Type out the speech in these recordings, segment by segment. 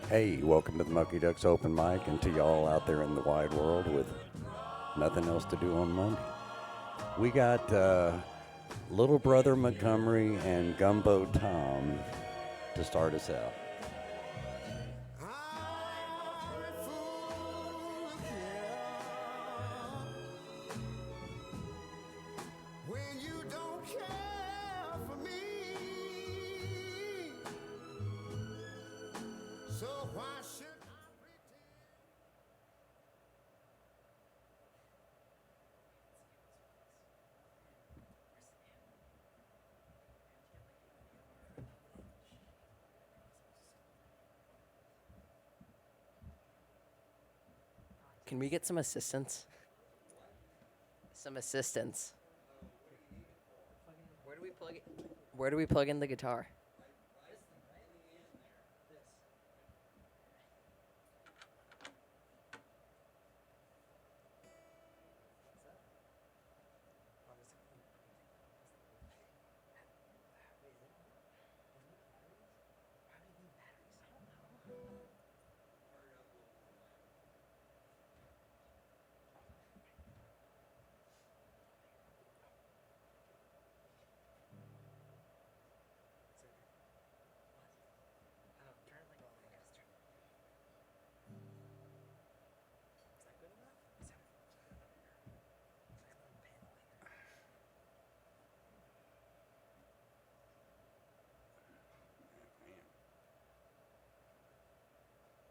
Hey, welcome to the Mucky Ducks Open Mic, and to y'all out there in the wide world with nothing else to do on Monday. We got Little Brother Montgomery and Gumbo Tom to start us out. Can we get some assistance? Some assistance. Where do we plug it? Where do we plug in the guitar?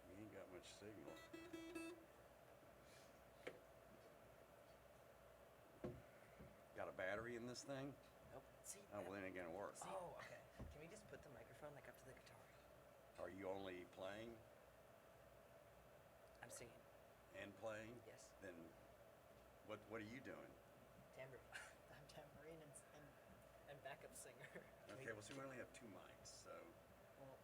We ain't got much signal. Got a battery in this thing? Nope. See, Oh, well, then it ain't gonna work. oh, okay. Can we just put the microphone like up to the guitar? Are you only playing I'm singing. and playing? Yes. Then what are you doing? Tambourine. I'm tambourine and backup singer. Okay, well, see, we only have two mics, so Well,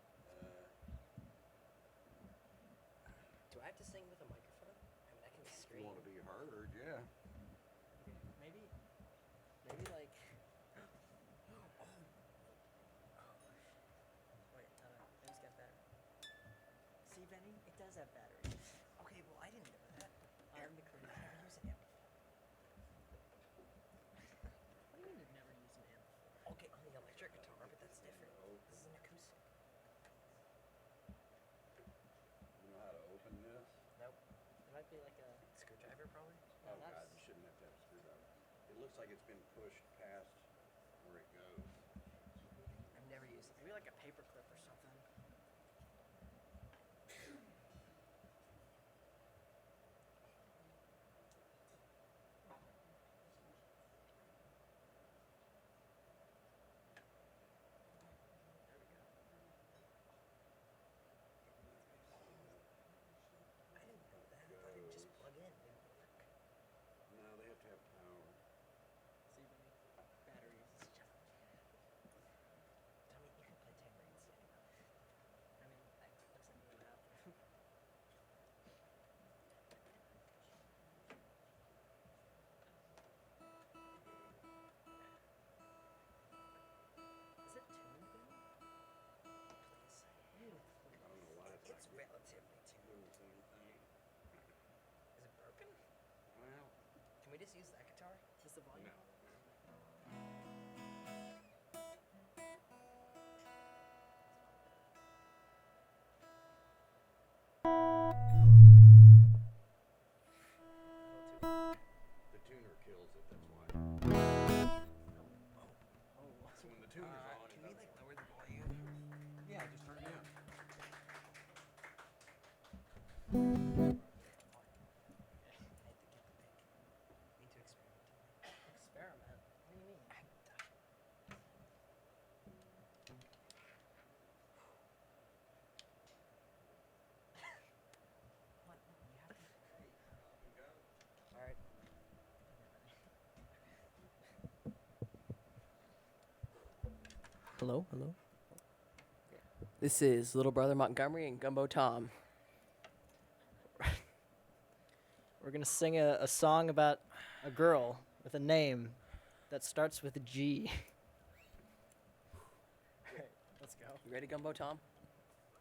do I have to sing with a microphone? I mean, I can if you scream. want to be heard, yeah. Maybe like. Wait, I just got battery. See, Benny, it does have battery. Okay, well, I didn't know that. I'm the crazy. Never use an amp before. What do you mean you've never used an amp before? Okay, on the electric guitar, but that's different. This is an acoustic. You know how to open this? Nope. It might be like a screwdriver, probably. No, Oh, God, that's. you shouldn't have to have a screwdriver. It looks like it's been pushed past where it goes. I've never used it. Maybe like a paper clip or something. There we go. I didn't know that. I thought it'd just plug in. It would work. No, they have to have power. See, Benny? Batteries. Tell me, you can play tambourine standing up. I mean, that looks like you would have to. Is it tuned, Benny? Please. I don't know why it's It's not relatively tuned. doing anything. Is it broken? Well, Can we just use that guitar? Is the volume? no. The tuner kills it, that's why. So when the tuner's on, Can it we doesn't. like lower the volume? Yeah, just turn it down. I had to get the pick. Need to experiment. Experiment? What do you mean? What? No, you have to. All right. Hello? Hello? Yeah. This is Little Brother Montgomery and Gumbo Tom. We're going to sing a song about a girl with a name that starts with a G. All right, let's go. You ready, Gumbo Tom?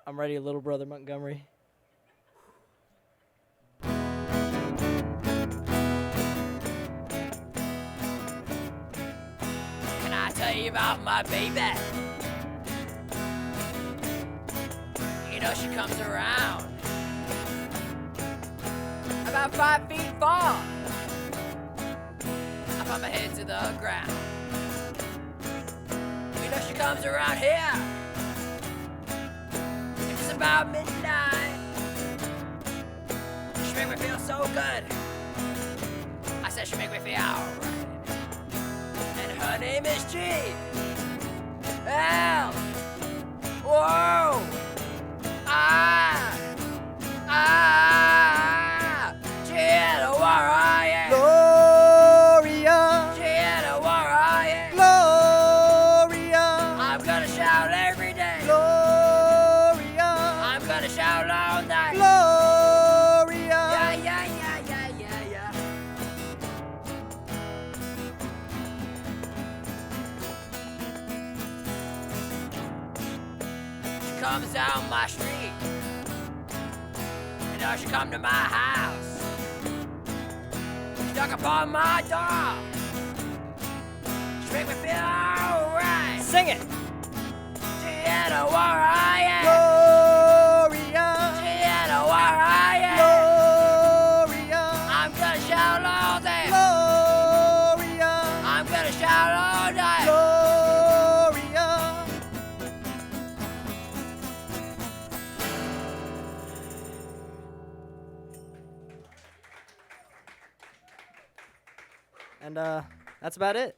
I'm ready, Little Brother Montgomery. Can I tell you about my baby? You know she comes around about 5 feet far. I put my head to the ground. You know she comes around here. It's about midnight. She make me feel so good. I said she make me feel alright. And her name is G. L. Whoa. Gianna, where are you? Gloria, Gianna, where are you? Gloria, I'm gonna shout every day. Gloria, I'm gonna shout all night. Gloria. Yeah, yeah, yeah, yeah, yeah, yeah. She comes down my street. You know she come to my house. She knock upon my door. She make me feel alright. Sing it. Gianna, where are you? Gloria, Gianna, where are you? Gloria, I'm gonna shout all day. Gloria, I'm gonna shout all night. Gloria. And that's about it.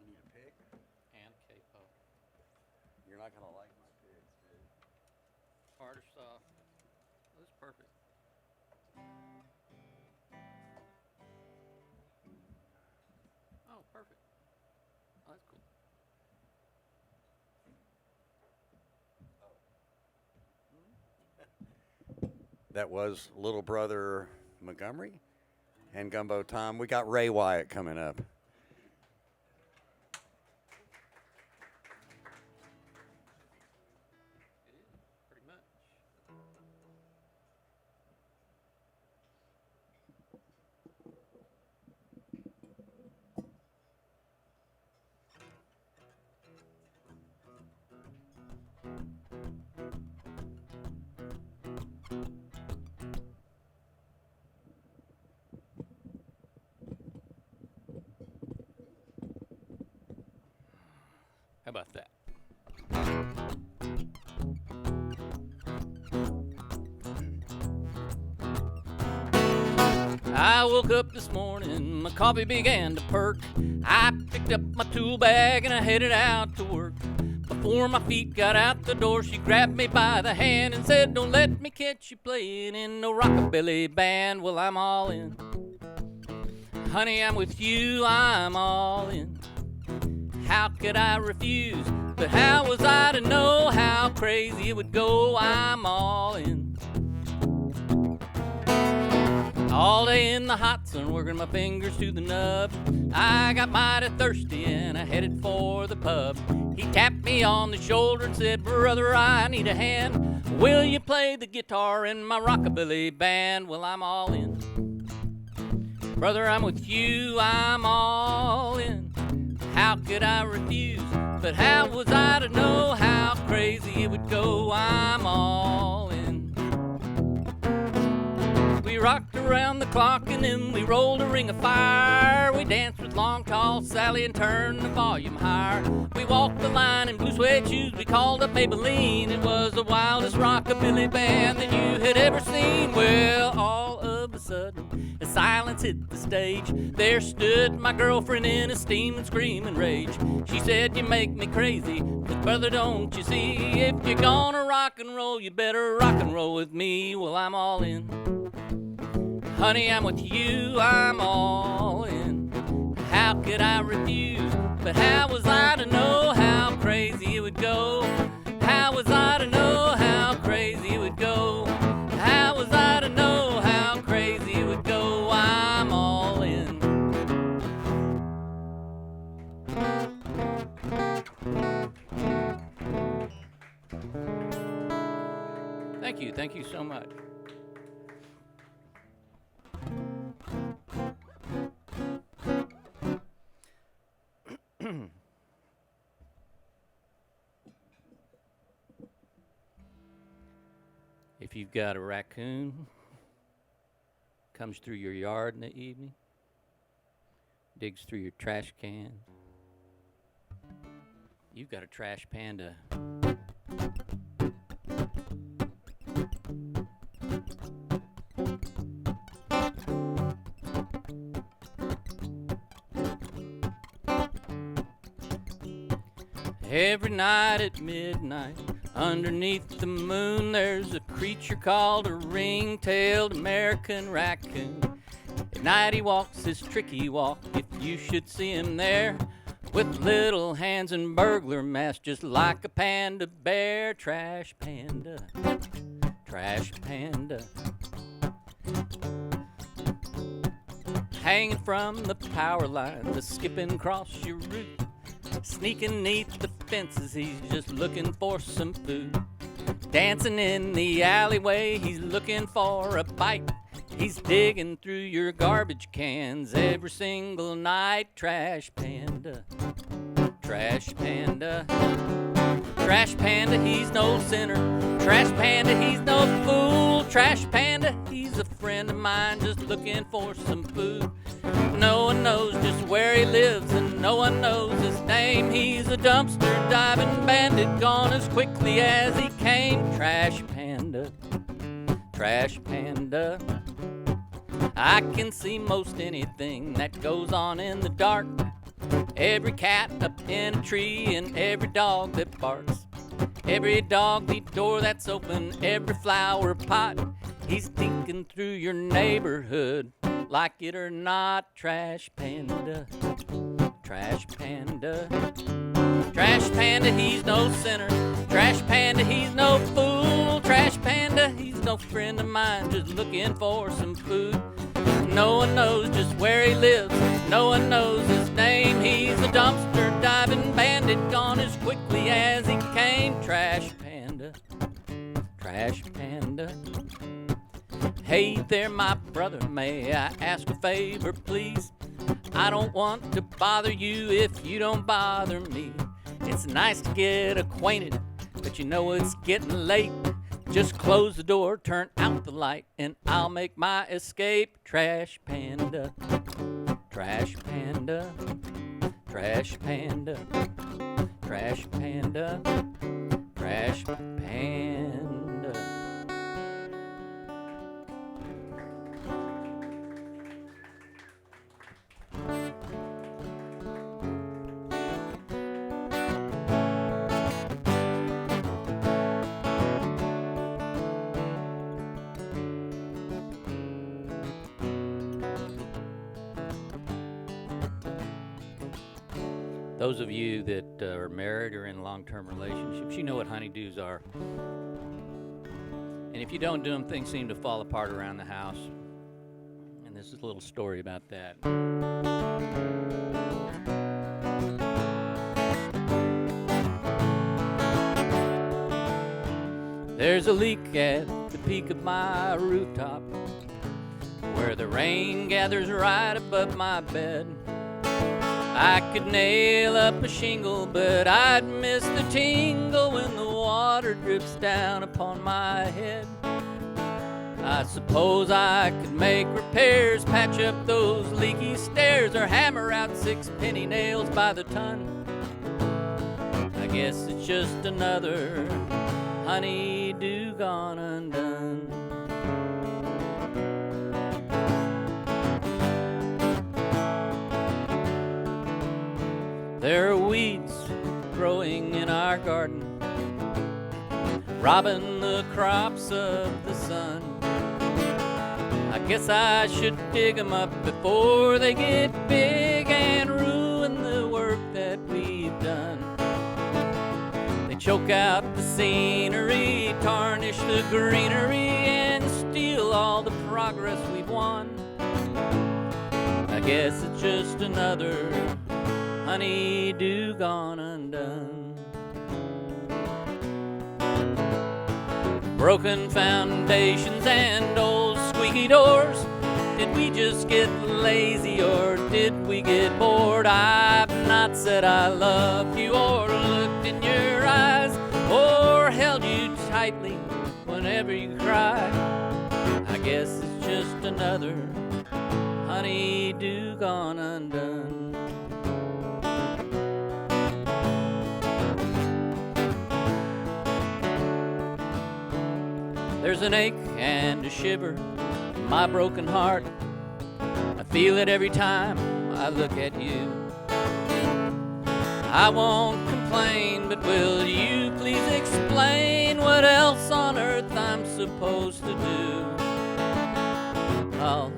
You need a pick? And capo. You're not gonna like my picks, dude. Hard or soft? That's perfect. Oh, perfect. Oh, that's cool. That was Little Brother Montgomery and Gumbo Tom. We got Ray Wyatt coming up. It is, pretty much. How about that? I woke up this morning, my coffee began to perk. I picked up my tool bag and I headed out to work. Before my feet got out the door, she grabbed me by the hand and said, "Don't let me catch you playing in no rockabilly band." Well, I'm all in. Honey, I'm with you, I'm all in. How could I refuse? But how was I to know how crazy it would go? I'm all in. All day in the hot sun, working my fingers to the nub. I got mighty thirsty and I headed for the pub. He tapped me on the shoulder and said, "Brother, I need a hand. Will you play the guitar in my rockabilly band?" Well, I'm all in. Brother, I'm with you, I'm all in. How could could I refuse? But how was I to know how crazy it would go? I'm all in. We rocked around the clock and then we rolled a ring of fire. We danced with long, tall Sally and turned the volume higher. We walked the line in blue suede shoes we called up Maybelline. It was the wildest rockabilly band that you had ever seen. Well, all of a sudden, as silence hit the stage, there stood my girlfriend in a steaming, screaming rage. She said, you make me crazy, but brother, don't you see? If you're gonna rock and roll, you better rock and roll with me. Well, I'm all in. Honey, I'm with you, I'm all in. How could I refuse? But how was I to know how crazy it would go? How was I to know how crazy it would go? How was I to know how crazy it would go? I'm all in. Thank you so much. If you've got a raccoon, comes through your yard in the evening, digs through your trash can, you've got a trash panda. Every night at midnight, underneath the moon, there's a creature called a ring-tailed American raccoon. At night he walks his tricky walk, if you should see him there, with little hands and burglar mask, just like a panda bear. Trash panda, trash panda. Hanging from the power line, the skipping across your roof, sneaking neath the fences, he's just looking for some food. Dancing in the alleyway, he's looking for a bite. He's digging through your garbage cans every single night. Trash panda, trash panda. Trash panda, he's no sinner. Trash panda, he's no fool. Trash panda, he's a friend of mine just looking for some food. No one knows just where he lives and no one knows his name. He's a dumpster diving bandit, gone as quickly as he came. Trash panda, trash panda. I can see most anything that goes on in the dark. Every cat up in a tree and every dog that barks. Every doggy door that's open, every flower pot. He's thinking through your neighborhood, like it or not. Trash panda, trash panda. Trash panda, he's no sinner. Trash panda, he's no fool. Trash panda, he's no friend of mine, just looking for some food. No one knows just where he lives, no one knows his name. He's a dumpster diving bandit, gone as quickly as he came. Trash panda, trash panda. Hey there, my brother, may I ask a favor, please? I don't want to bother you if you don't bother me. It's nice to get acquainted, but you know it's getting late. Just close the door, turn out the light, and I'll make my escape. Trash panda, trash panda, trash panda, trash panda, trash panda. Those of you that are married or in long-term relationships, you know what honeydews are. And if you don't do them, things seem to fall apart around the house. And this is a little story about that. There's a leak at the peak of my rooftop, where the rain gathers right above my bed. I could nail up a shingle, but I'd miss the tingle when the water drips down upon my head. I suppose I could make repairs, patch up those leaky stairs, or hammer out 6 penny nails by the ton. I guess it's just another honey-do gone undone. There are weeds growing in our garden, robbing the crops of the sun. I guess I should dig 'em up before they get big and ruin the work that we've done. They choke out the scenery, tarnish the greenery, and steal all the progress we've won. I guess it's just another honey-do gone undone. Broken foundations and old squeaky doors. Did we just get lazy or did we get bored? I've not said I loved you or looked in your eyes or held you tightly whenever you cried. I guess it's just another honey-do gone undone. There's an ache and a shiver in my broken heart. I feel it every time I look at you. I won't complain, but will you please explain what else on earth I'm supposed to do? Oh,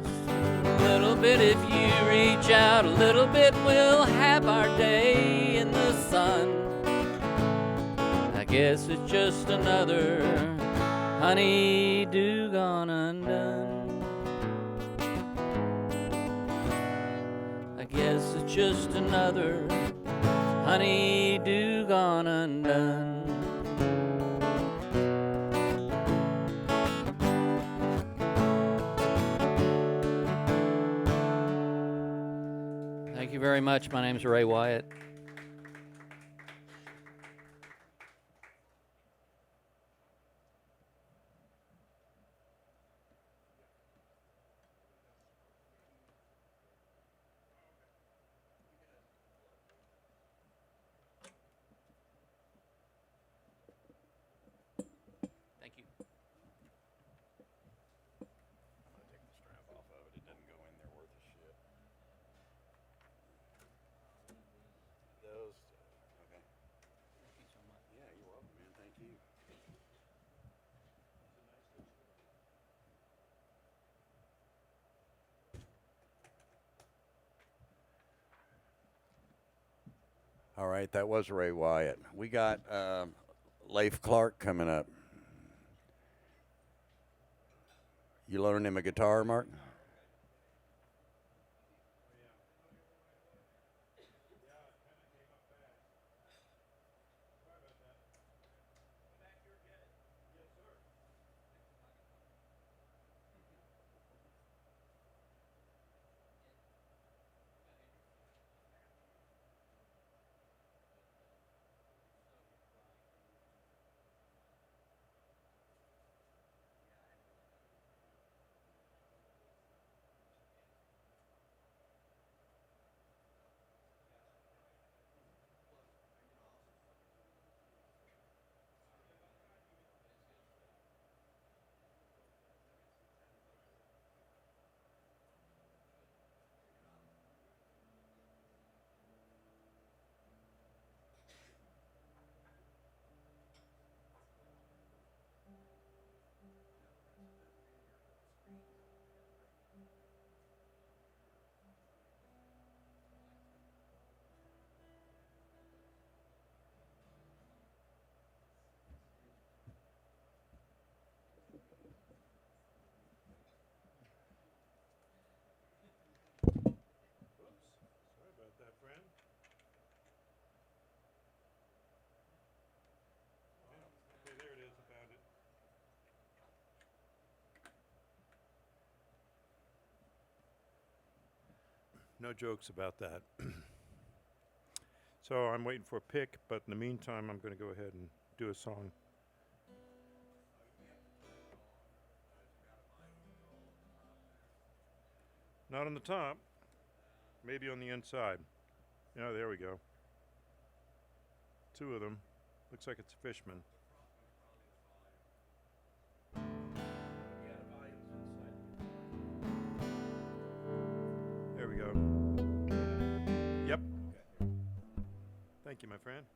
a little bit, if you reach out a little bit, we'll have our day in the sun. I guess it's just another honey-do gone undone. I guess it's just another honey-do gone undone. Thank you very much. My name's Ray Wyatt. Thank you. I'm gonna take the strap off of it. It doesn't go in there worth a shit. Those, okay. Thank you so much. Yeah, you're welcome, man. Thank you. All right, that was Ray Wyatt. We got Leif Clark coming up. You loaning him a guitar, Mark? No jokes about that. So I'm waiting for a pick, but in the meantime, I'm going to go ahead and do a song. Not on the top, maybe on the inside. Yeah, there we go. Two of them. Looks like it's a Fishman. There we go. Yep. Thank you, my friend.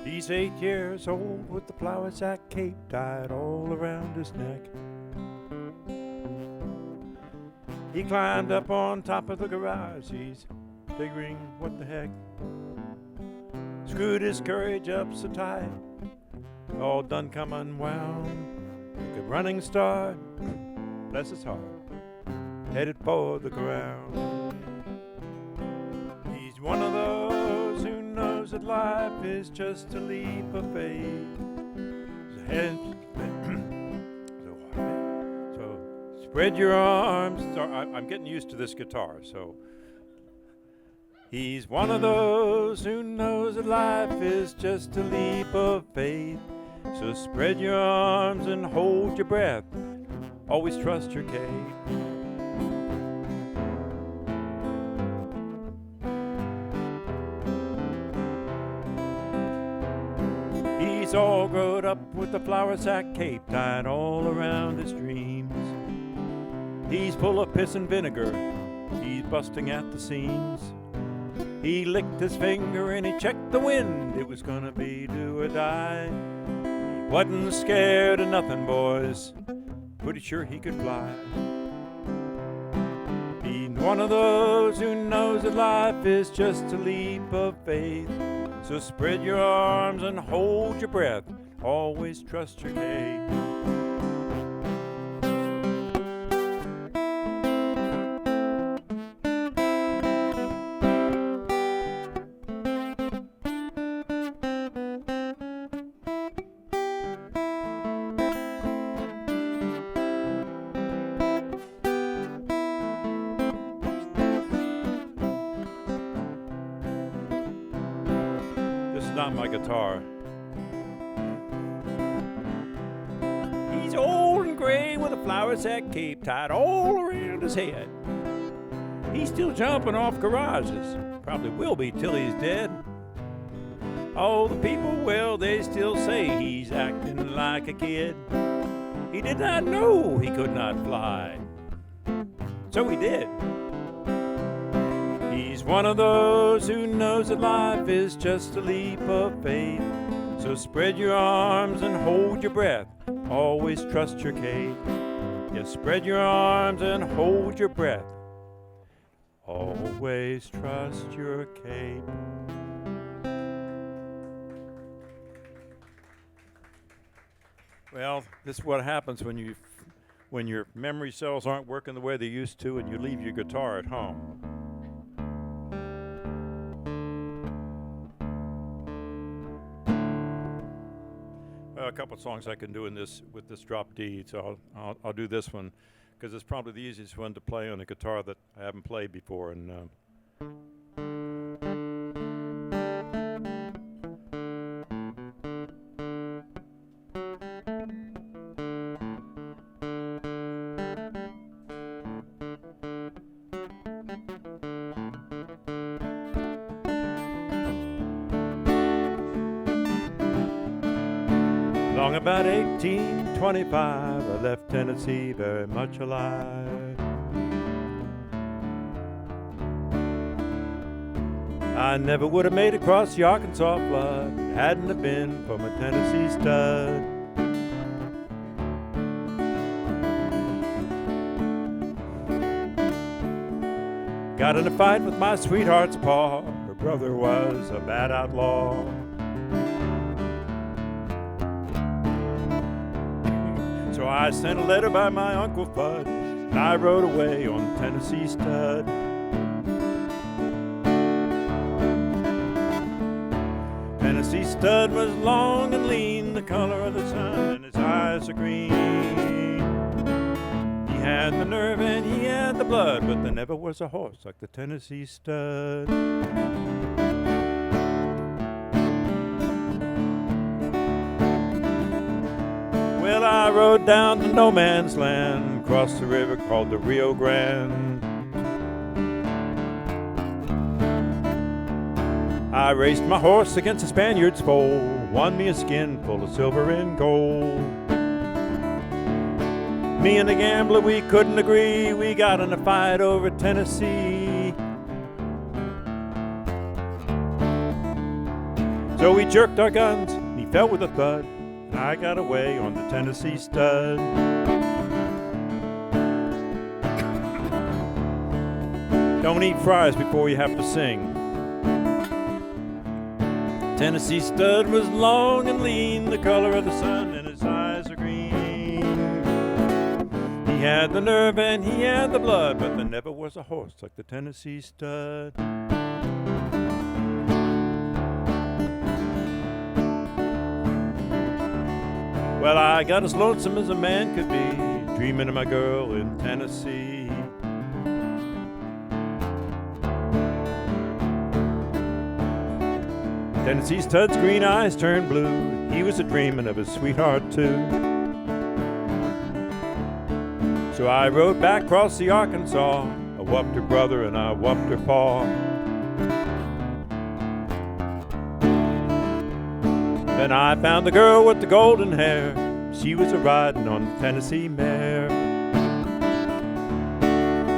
He's 8 years old with the flour sack cape tied all around his neck. He climbed up on top of the garage. He's figuring what the heck. Screwed his courage up so tight, all done come unwound. Took a running start, bless his heart, headed for the ground. He's one of those who knows that life is just a leap of faith. So spread your arms. I'm getting used to this guitar, so. He's one of those who knows that life is just a leap of faith. So spread your arms and hold your breath. Always trust your Kate. He's all grown up with a flour sack cape tied all around his dreams. He's full of piss and vinegar. He's busting at the seams. He licked his finger and he checked the wind. It was gonna be do or die. He wasn't scared of nothing, boys. Pretty sure he could fly. He's one of those who knows that life is just a leap of faith. So spread your arms and hold your breath. Always trust your Kate. Not my guitar. He's old and gray with a flour sack cape tied all around his head. He's still jumping off garages. Probably will be till he's dead. All the people, well, they still say he's acting like a kid. He did not know he could not fly. So he did. He's one of those who knows that life is just a leap of faith. So spread your arms and hold your breath. Always trust your Kate. Yes, spread your arms and hold your breath. Always trust your Kate. Well, this is what happens when your memory cells aren't working the way they used to and you leave your guitar at home. A couple of songs I can do in this with this drop D, so I'll do this one because it's probably the easiest one to play on a guitar that I haven't played before. And Long about 1825, I left Tennessee very much alive. I never would have made it across the Arkansas flood, hadn't have been for my Tennessee stud. Got in a fight with my sweetheart's pa, her brother was a bad outlaw. So I sent a letter by my Uncle Fudd, and I rode away on Tennessee stud. Tennessee stud was long and lean, the color of the sun, and his eyes are green. He had the nerve and he had the blood, but there never was a horse like the Tennessee stud. Well, I rode down to no man's land, crossed the river called the Rio Grande. I raced my horse against a Spaniard's foal, won me a skin full of silver and gold. Me and the gambler, we couldn't agree, we got in a fight over Tennessee. So we jerked our guns, and he fell with a thud, and I got away on the Tennessee stud. Don't eat fries before you have to sing. Tennessee stud was long and lean, the color of the sun, and his eyes are green. He had the nerve and he had the blood, but there never was a horse like the Tennessee stud. Well, I got as lonesome as a man could be, dreaming of my girl in Tennessee. Tennessee stud's green eyes turned blue. He was a-dreamin' of his sweetheart too. So I rode back across the Arkansas. I whooped her brother and I whooped her paw. Then I found the girl with the golden hair. She was a-riding on the Tennessee mare.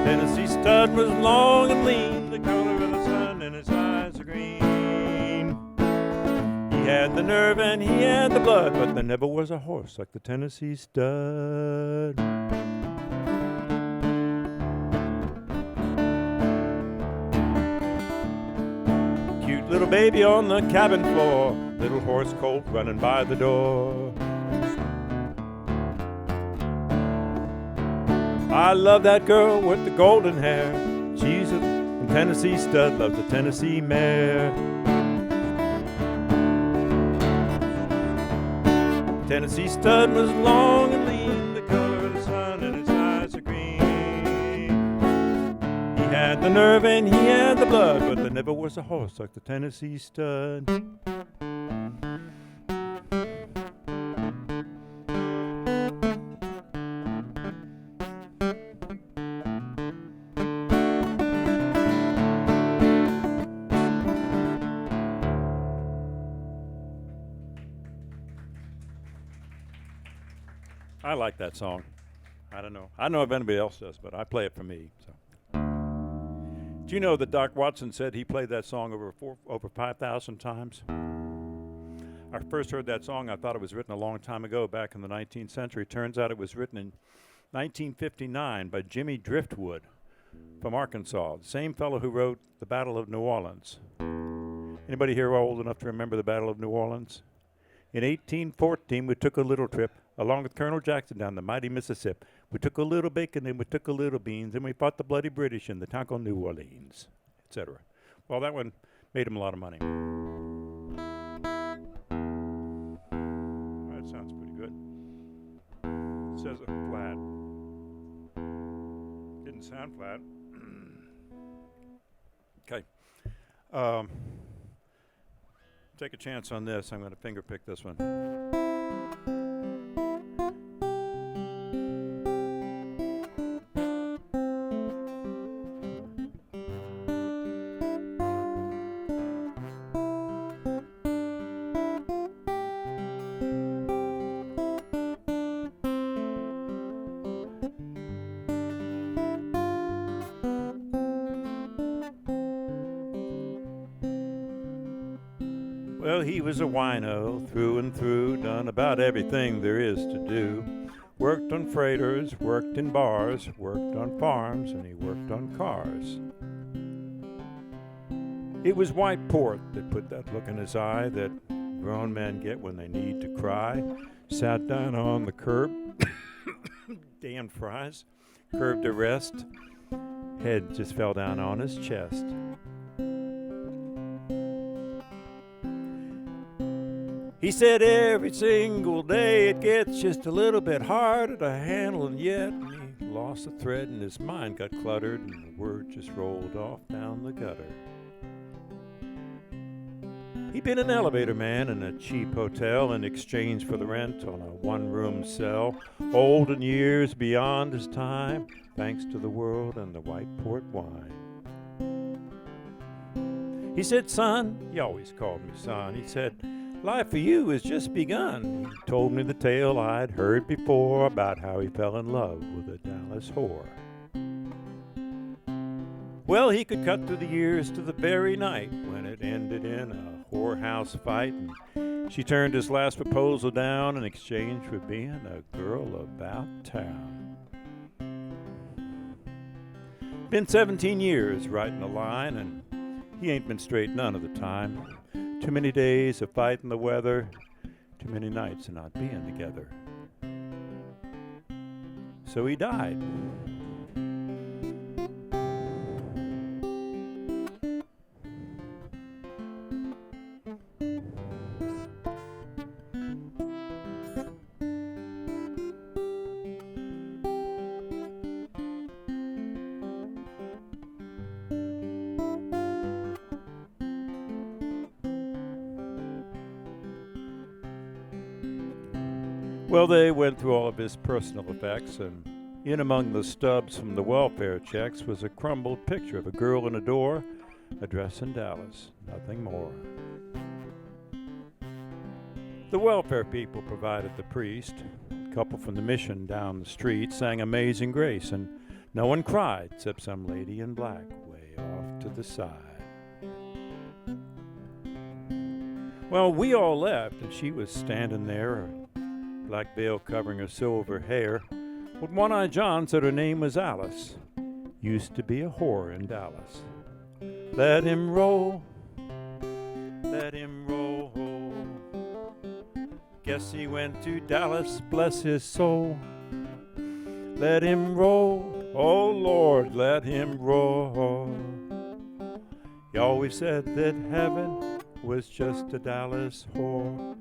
Tennessee stud was long and lean, the color of the sun, and his eyes are green. He had the nerve and he had the blood, but there never was a horse like the Tennessee stud. Cute little baby on the cabin floor, little horse colt running by the door. I love that girl with the golden hair. She's a Tennessee stud, loves the Tennessee mare. Tennessee stud was long and lean, the color of the sun, and his eyes are green. He had the nerve and he had the blood, but there never was a horse like the Tennessee stud. I like that song. I don't know if anybody else does, but I play it for me. So. Do you know that Doc Watson said he played that song over 5,000 times? I first heard that song, I thought it was written a long time ago, back in the 19th century. Turns out it was written in 1959 by Jimmy Driftwood from Arkansas, the same fellow who wrote The Battle of New Orleans. Anybody here old enough to remember the Battle of New Orleans? In 1814, we took a little trip along with Colonel Jackson down the mighty Mississippi. We took a little bacon, and we took a little beans, and we fought the bloody British in the town called New Orleans, etc. Well, that one made him a lot of money. That sounds pretty good. It says a flat. Didn't sound flat. Okay. Take a chance on this. I'm going to finger pick this one. Well, he was a wino through and through, done about everything there is to do. Worked on freighters, worked in bars, worked on farms, and he worked on cars. It was white port that put that look in his eye that grown men get when they need to cry. Sat down on the curb, damn fries, curb to rest. Head just fell down on his chest. He said every single day it gets just a little bit harder to handle, and yet he lost the thread and his mind got cluttered and the word just rolled off down the gutter. He'd been an elevator man in a cheap hotel in exchange for the rent on a one-room cell, old in years beyond his time, thanks to the world and the white port wine. He said, son, he always called me son, he said, life for you has just begun. He told me the tale I'd heard before about how he fell in love with a Dallas whore. Well, he could cut through the years to the very night when it ended in a whorehouse fight, and she turned his last proposal down in exchange for being a girl about town. Been 17 years writing a line, and he ain't been straight none of the time. Too many days of fighting the weather, too many nights of not being together. So he died. Well, they went through all of his personal effects, and in among the stubs from the welfare checks was a crumbled picture of a girl in a door, address in Dallas, nothing more. The welfare people provided the priest. A couple from the mission down the street sang Amazing Grace, and no one cried except some lady in black way off to the side. Well, we all left, and she was standing there, her black veil covering her silver hair. But One-Eye John said her name was Alice. Used to be a whore in Dallas. Let him roll, let him roll. Guess he went to Dallas, bless his soul. Let him roll, oh Lord, let him roll. He always said that heaven was just a Dallas whore.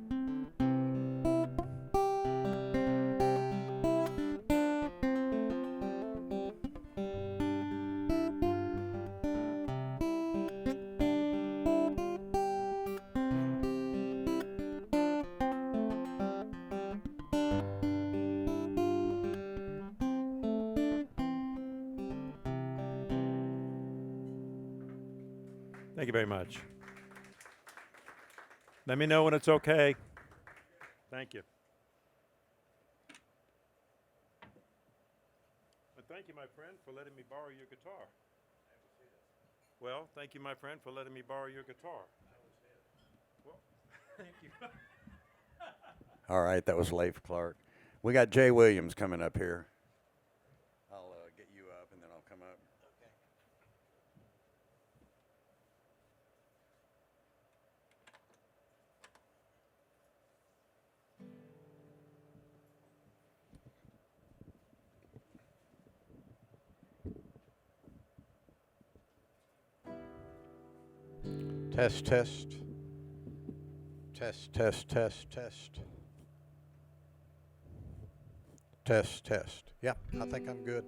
Thank you very much. Let me know when it's okay. Thank you. And thank you, my friend, for letting me borrow your guitar. Well, thank you, my friend, for letting me borrow your guitar. Well, thank you. All right, that was Leif Clark. We got Jay Williams coming up here. I'll get you up, and then I'll come up. Test, test. Test, test, test, test. Test, test. Yeah, I think I'm good.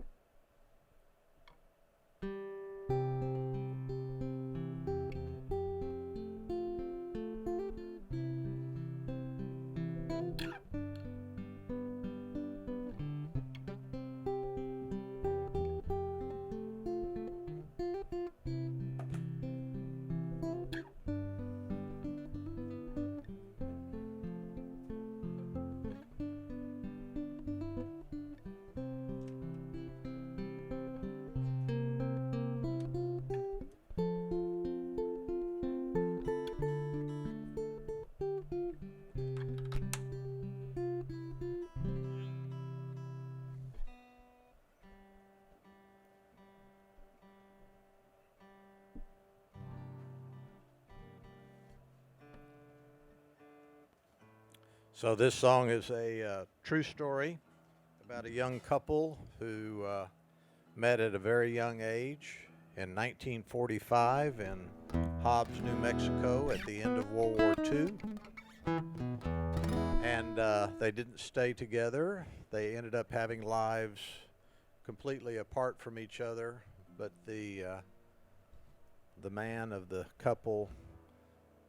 So this song is a true story about a young couple who met at a very young age in 1945 in Hobbs, New Mexico at the end of World War II. and they didn't stay together. They ended up having lives completely apart from each other. But the man of the couple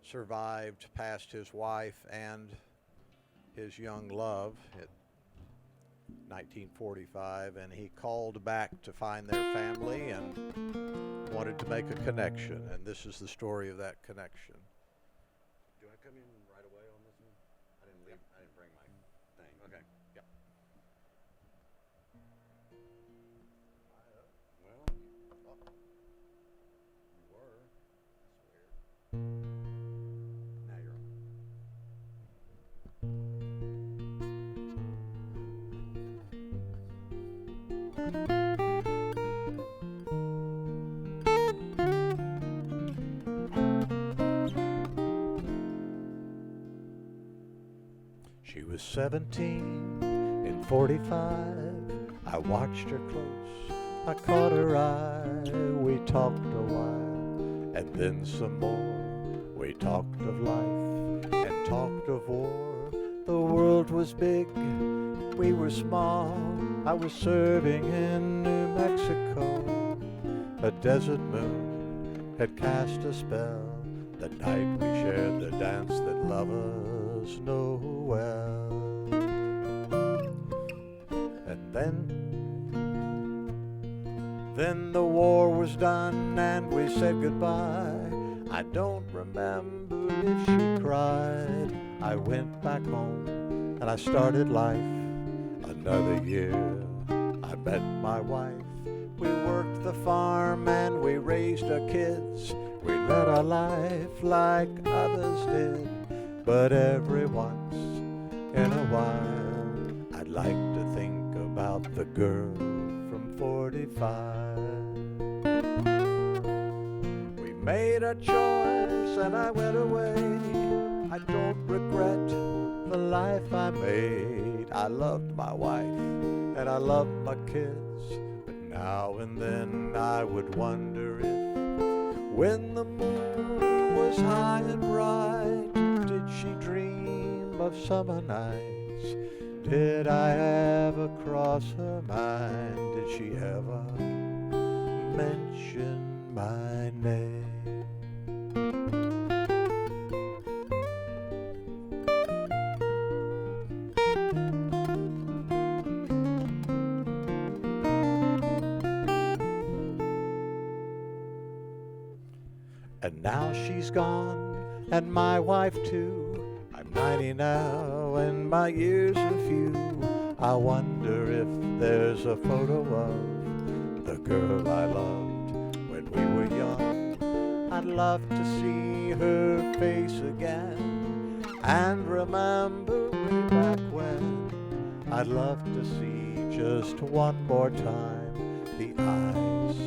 survived past his wife and his young love at 1945, and he called back to find their family and wanted to make a connection, and this is the story of that connection. Do I come in right away on this one? I didn't bring my thing. Okay. Yep. Well, you were. That's weird. Now you're on. She was 17 in 45. I watched her close. I caught her eye. We talked a while, and then some more. We talked of life and talked of war. The world was big, we were small. I was serving in New Mexico. A desert moon had cast a spell. The night we shared the dance that lovers know well. And then the war was done and we said goodbye. I don't remember if she cried. I went back home and I started life another year. I met my wife. We worked the farm and we raised our kids. We led our life like others did. But every once in a while, I'd like to think about the girl from 45. We made a choice and I went away. I don't regret the life I made. I loved my wife and I loved my kids. But now and then I would wonder if, when the moon was high and bright, did she dream of summer nights? Did I ever cross her mind? Did she ever mention my name? And now she's gone, and my wife too. I'm 90 now, and my years are few. I wonder if there's a photo of the girl I loved when we were young. I'd love to see her face again and remember way back when. I'd love to see just one more time the eyes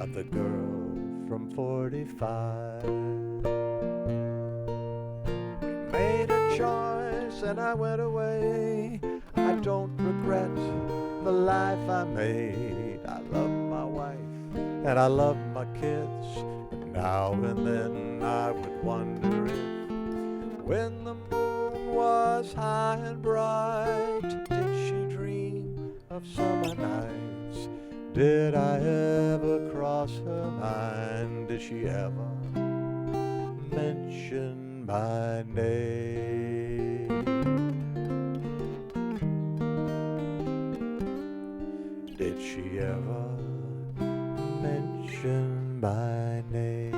of the girl from 45. We made a choice and I went away. I don't regret the life I made. I love my wife and I love my kids. But now and then I would wonder if, when the moon was high and bright, did she dream of summer nights? Did I ever cross her mind? Did she ever mention my name? Did she ever mention my name?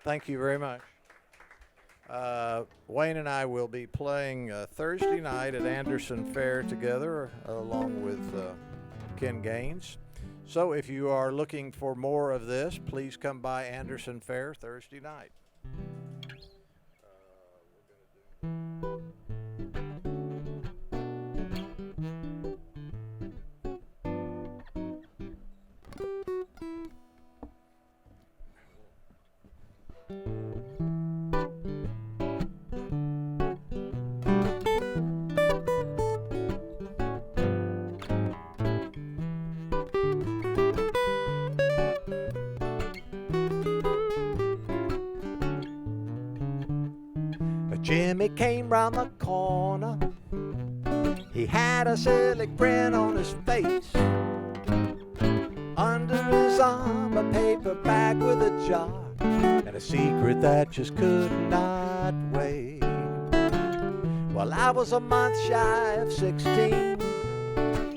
Thank you very much. Wayne and I will be playing Thursday night at Anderson Fair together, along with Ken Gaines. So if you are looking for more of this, please come by Anderson Fair Thursday night. Jimmy came round the corner. He had a silly grin on his face. Under his arm, a paper bag with a jar and a secret that just could not wait. Well, I was a month shy of 16,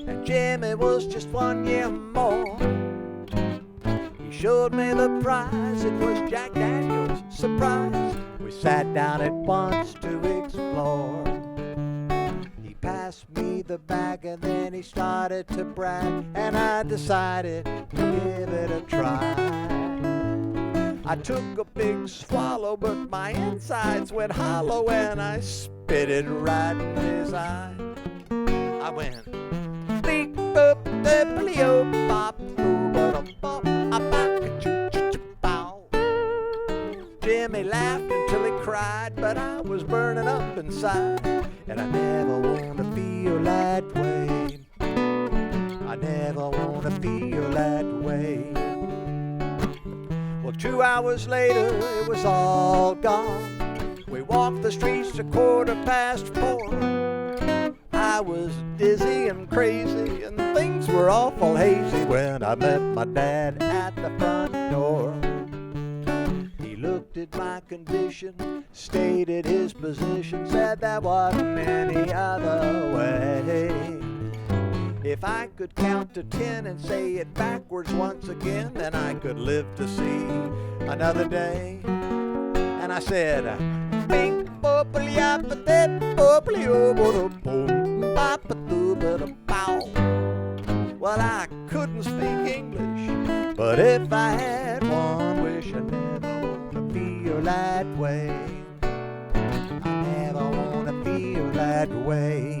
and Jimmy was just 1 year more. He showed me the prize, it was Jack Daniel's. Surprise, we sat down at once to explore. He passed me the bag and then he started to brag, and I decided to give it a try. I took a big swallow, but my insides went hollow, and I spit it right in his eye. I went beep boop dippity oh bop boo ba bop a bop choo choo choo bow. Jimmy laughed until he cried, but I was burning up inside, and I never wanna feel that way. I never wanna feel that way. Well, 2 hours later, it was all gone. We walked the streets to 4:15. I was dizzy and crazy, and things were awful hazy when I met my dad at the front door. He looked at my condition, stated his position, said there wasn't any other way. If I could count to 10 and say it backwards once again, then I could live to see another day. And I said, bing, booply, appatit, booply, boom, bop-a-doo, bow. Well, I couldn't speak English, but if I had one wish, I never wanna feel that way. I never wanna feel that way.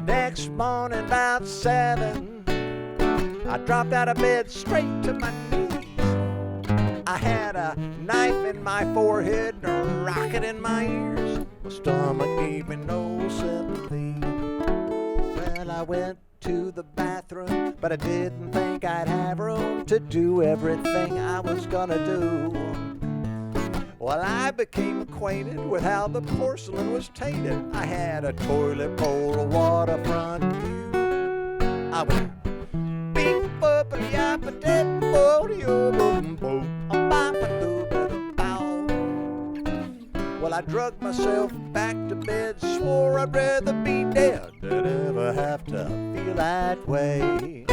Next morning about 7, I dropped out of bed straight to my knees. I had a knife in my forehead and a rocket in my ears. My stomach gave me no sympathy. Well, I went to the bathroom, but I didn't think I'd have room to do everything I was gonna do. Well, I became acquainted with how the porcelain was tainted. I had a toilet bowl, a waterfront view. I went beep boopity appatit boopity boom boom bop a doo bow. Well, I drugged myself back to bed, swore I'd rather be dead than ever have to feel that way.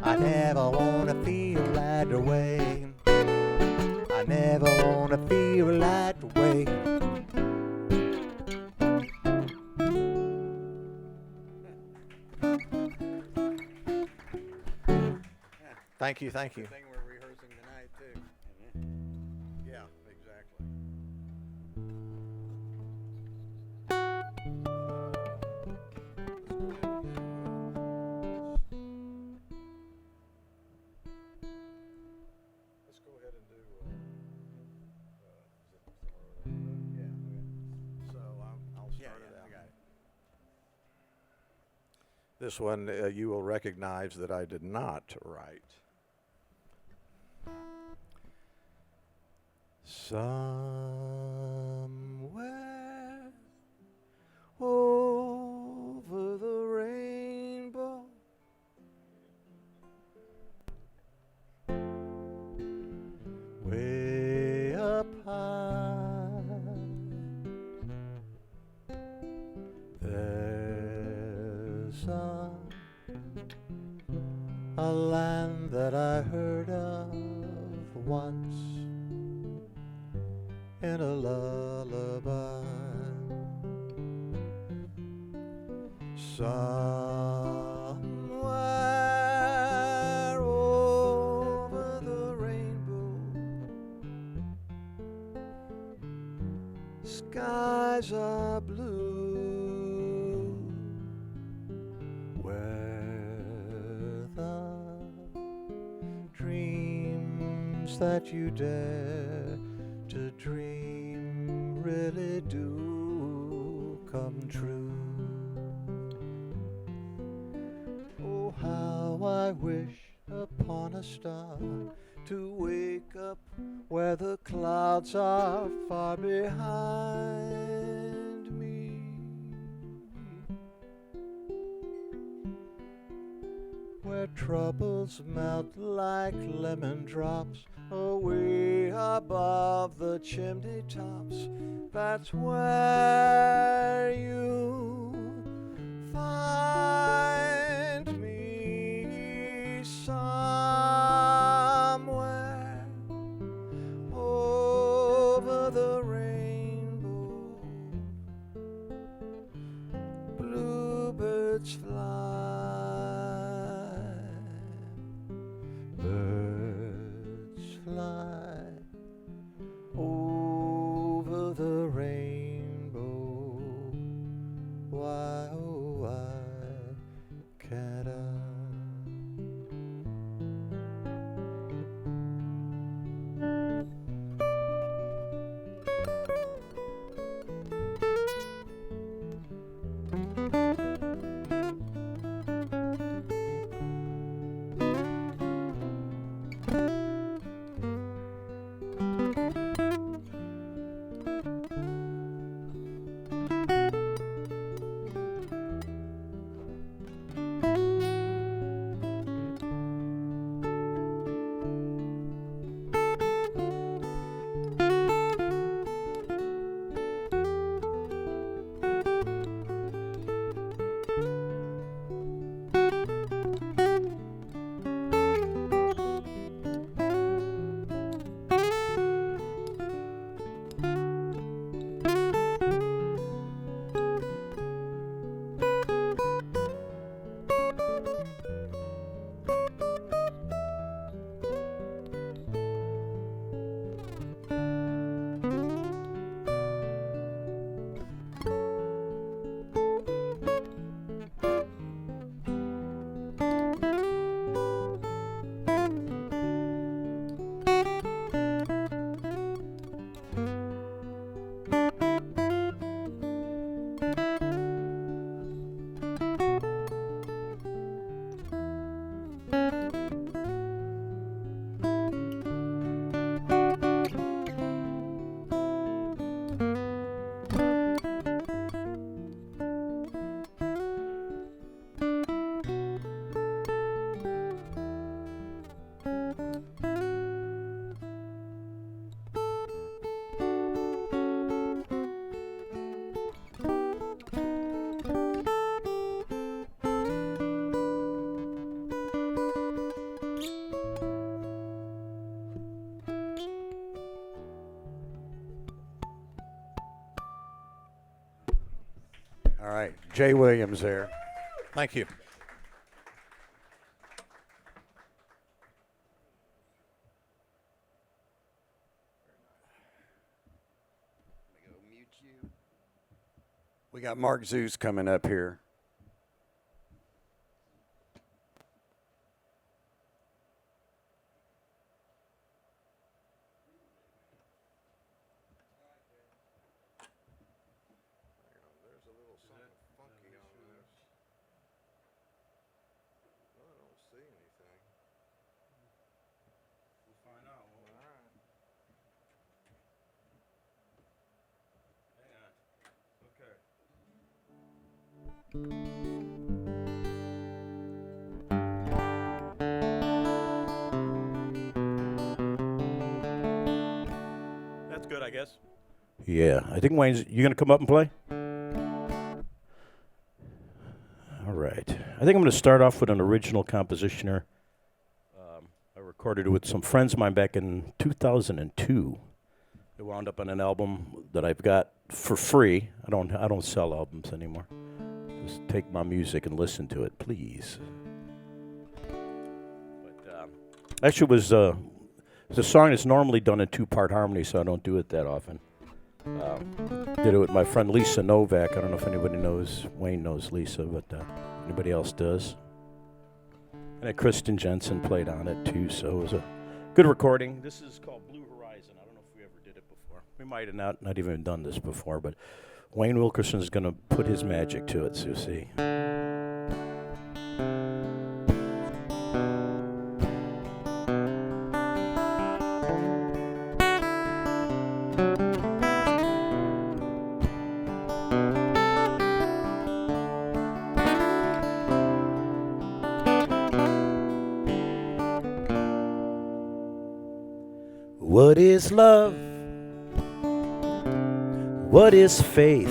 I never wanna feel that way. I never wanna feel that way. Thank you, thank you. Thing we're rehearsing tonight too. Yeah, exactly. Let's go ahead and do. Yeah. So I'll start it out. I got it. This one you will recognize that I did not write. Somewhere over the rainbow, way up high, there's a land that I heard of once in a lullaby. Somewhere over the rainbow, skies are blue, where that you dare to dream really do come true. Oh, how I wish upon a star to wake up where the clouds are far behind me, where troubles melt like lemon drops away above the chimney tops. That's where you find me, somewhere over the rainbow. Bluebirds fly, birds fly over the rainbow. Why, oh, why can't I? All right, Jay Williams there. Thank you. We got Mark Zeus coming up here. There's a little something funky on this. No, I don't see anything. We'll find out. All right. Hang on. Okay. That's good, I guess. Yeah, I think Wayne's. You gonna come up and play? All right. I think I'm gonna start off with an original composition here. I recorded it with some friends of mine back in 2002. It wound up on an album that I've got for free. I don't sell albums anymore. Just take my music and listen to it, please. But actually, it was a song that's normally done in two-part harmony, so I don't do it that often. Did it with my friend Lisa Novak. I don't know if anybody knows. Wayne knows Lisa, but anybody else does. And Kristen Jensen played on it too, so it was a Good recording. This is called Blue Horizon. I don't know if we ever did it before. We might have not even done this before, but Wayne Wilkerson is going to put his magic to it, so you see. What is love? What is faith?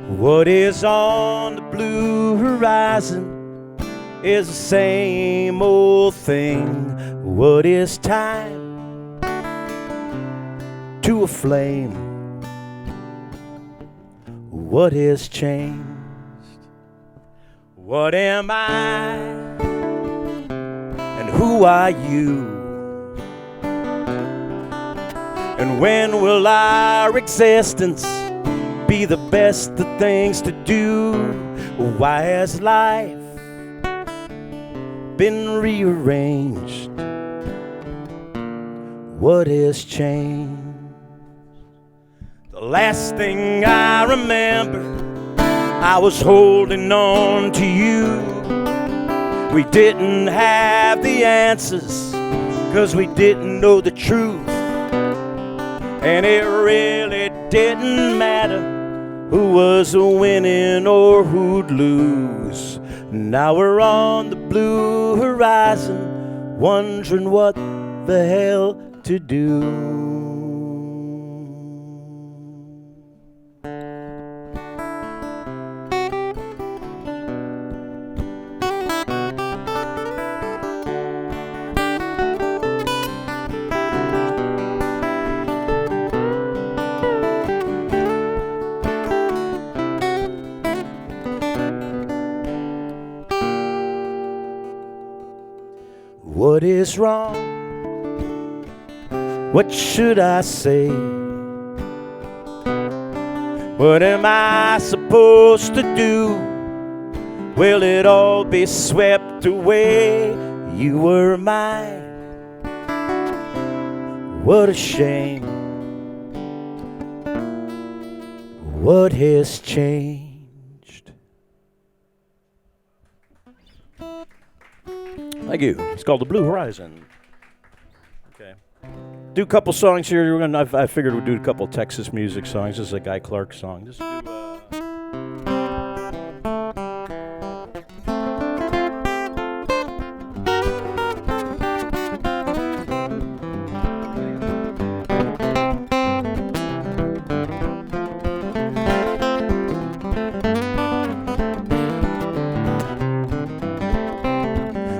What is on the blue horizon is the same old thing. What is time to a flame? What is changed? What am I? And who are you? And when will our existence be the best of things to do? Why has life been rearranged? What has changed? The last thing I remember, I was holding on to you. We didn't have the answers, 'cause we didn't know the truth. And it really didn't matter who was winning or who'd lose. Now we're on the blue horizon, wondering what the hell to do. What is wrong? What should I say? What am I supposed to do? Will it all be swept away? You were mine. What a shame. What has changed? Thank you. It's called The Blue Horizon. Okay. Do a couple songs here. I figured we'd do a couple Texas music songs. This is a Guy Clark song. Just do,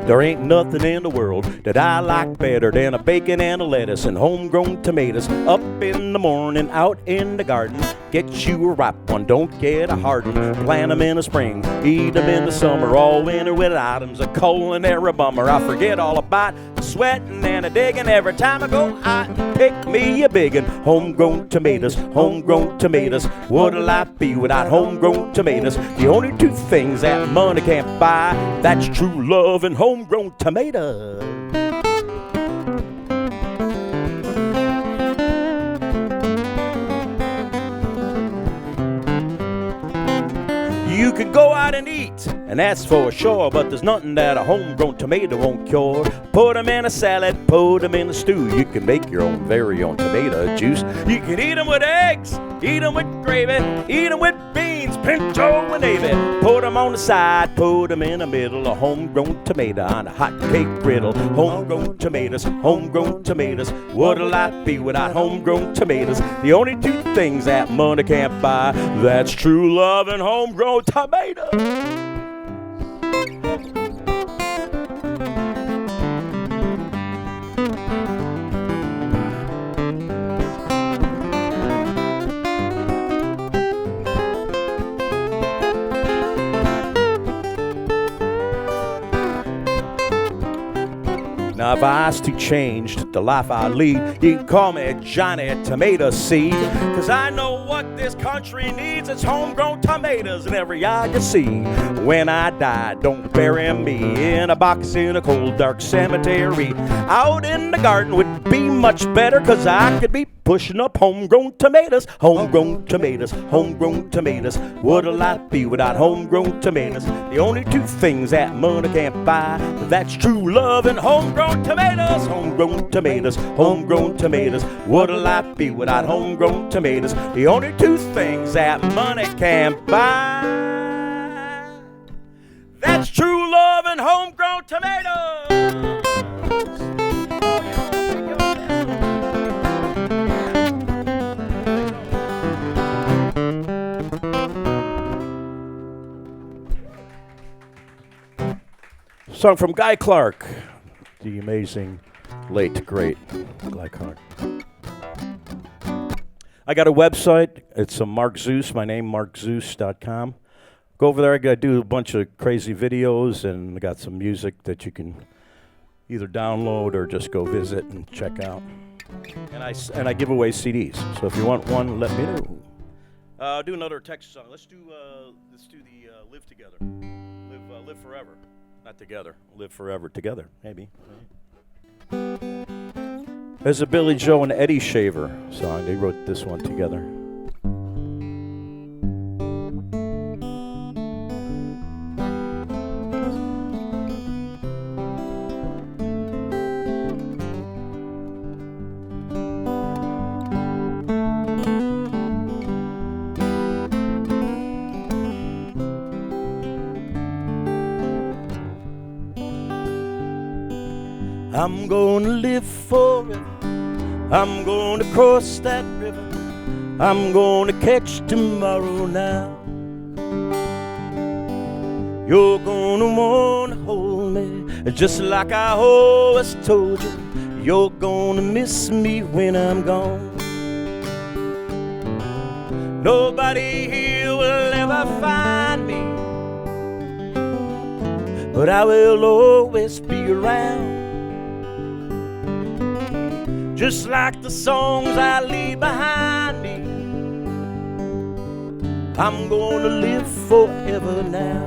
There ain't nothing in the world that I like better than a bacon and a lettuce and homegrown tomatoes. Up in the morning, out in the garden, get you a ripe one, don't get a hard one. Plant them in the spring, eat them in the summer, all winter without them's a culinary bummer. I forget all about sweating and a digging every time I go out and pick me a big one. Homegrown tomatoes, homegrown tomatoes. What'll I be without homegrown tomatoes? The only two things that money can't buy, that's true love and homegrown tomatoes. You can go out and eat, and that's for sure, but there's nothing that a homegrown tomato won't cure. Put them in a salad, put them in a stew. You can make your own very own tomato juice. You can eat them with eggs, eat them with gravy, eat them with beans, pinto and navy. Put them on the side, put them in the middle. A homegrown tomato on a hot cake griddle. Homegrown tomatoes, homegrown tomatoes. What'll I be without homegrown tomatoes? The only two things that money can't buy, that's true love and homegrown tomatoes. Now I've vastly changed the life I lead. You can call me Johnny Tomato Seed, 'cause I know what this country needs. It's homegrown tomatoes in every eye you see. When I die, don't bury me in a box in a cold, dark cemetery. Out in the garden would be much better, 'cause I could be pushing up homegrown tomatoes. Homegrown tomatoes, homegrown tomatoes. What'll life be without homegrown tomatoes? The only two things that money can't buy, that's true love and homegrown tomatoes. Homegrown tomatoes, homegrown tomatoes. What'll life be without homegrown tomatoes? The only two things that money can't buy, that's true love and homegrown tomatoes. Song from Guy Clark, the amazing, late, great Guy Clark. I got a website. It's Mark Zeus, my name, markzeus.com. Go over there. I got to do a bunch of crazy videos, and I got some music that you can either download or just go visit and check out. And I give away CDs. So if you want one, let me know. I'll do another Texas song. Let's do the Live Together. Live Forever. Not together. Live forever together, maybe. There's a Billy Joe and Eddie Shaver song. They wrote this one together. I'm gonna live forever. I'm gonna cross that river. I'm gonna catch tomorrow now. You're gonna wanna hold me just like I always told you. You're gonna miss me when I'm gone. Nobody here will ever find me, but I will always be around. Just like the songs I leave behind me, I'm gonna live forever now.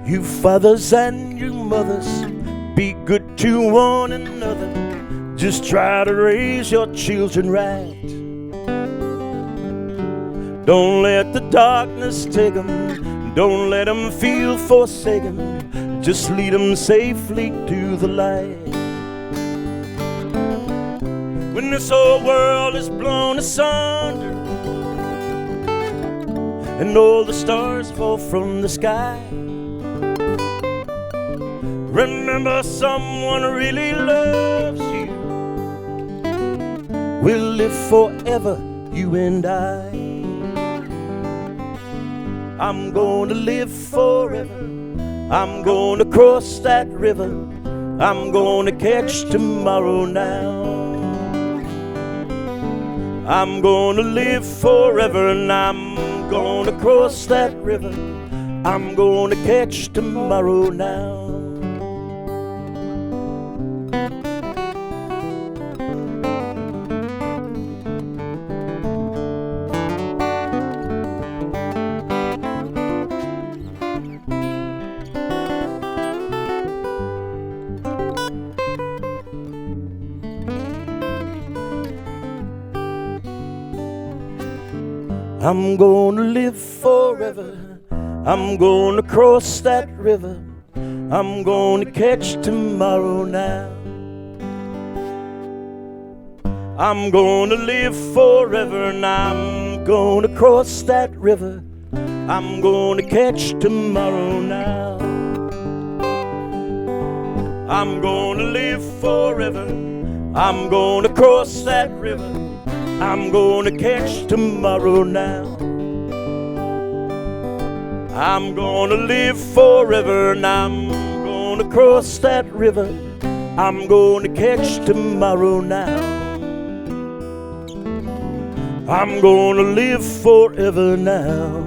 You fathers and you mothers, be good to one another. Just try to raise your children right. Don't let the darkness take them. Don't let them feel forsaken. Just lead them safely to the light. When this whole world is blown asunder and all the stars fall from the sky, remember someone really loves you. We'll live forever, you and I. I'm gonna live forever. I'm gonna cross that river. I'm gonna catch tomorrow now. I'm gonna live forever, and I'm gonna cross that river. I'm gonna catch tomorrow now. I'm gonna live forever. I'm gonna cross that river. I'm gonna catch tomorrow now. I'm gonna live forever, and I'm gonna cross that river. I'm gonna catch tomorrow now. I'm gonna live forever. I'm gonna cross that river. I'm gonna catch tomorrow now. I'm gonna live forever, and I'm gonna cross that river. I'm gonna catch tomorrow now. I'm gonna live forever now.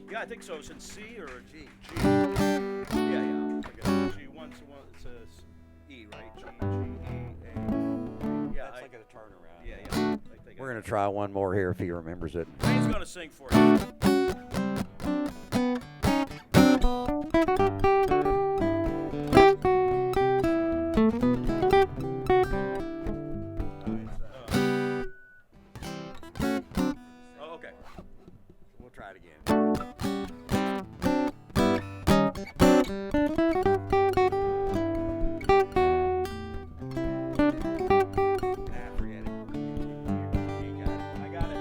Yeah, I think so. It's in C or G? G. Yeah. Okay. G once it says E, right? G, G, E, A. Yeah, That's like a turnaround. Yeah. We're going to try one more here if he remembers it. Wayne's gonna sing for you. Oh, okay. We'll try it again. Nah, forget it. You got it. I got it.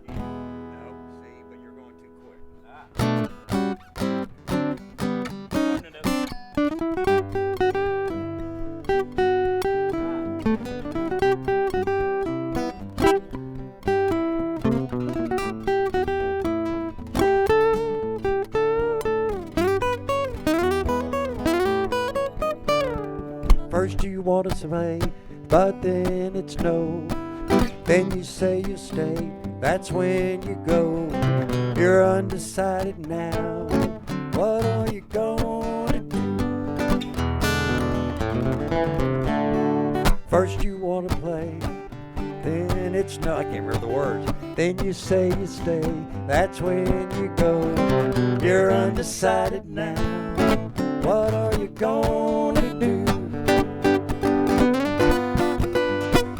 No, see, but you're going too quick. First you want to sway, but then it's no. Then you say you stay, that's when you go. You're undecided now, what are you gonna do? First you want to play, then it's no. I can't remember the words. Then you say you stay, that's when you go. You're undecided now, what are you gonna do?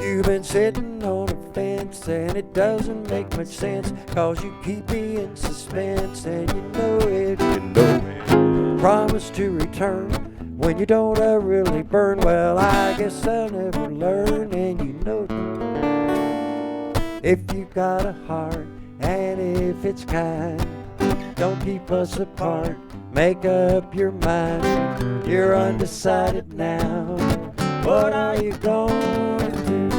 You've been sitting on a fence and it doesn't make much sense, 'cause you keep me in suspense and you know it. Promise to return when you don't really burn. Well, I guess I'll never learn, and you know if you got a heart and if it's kind, don't keep us apart, make up your mind. You're undecided now, what are you gonna do?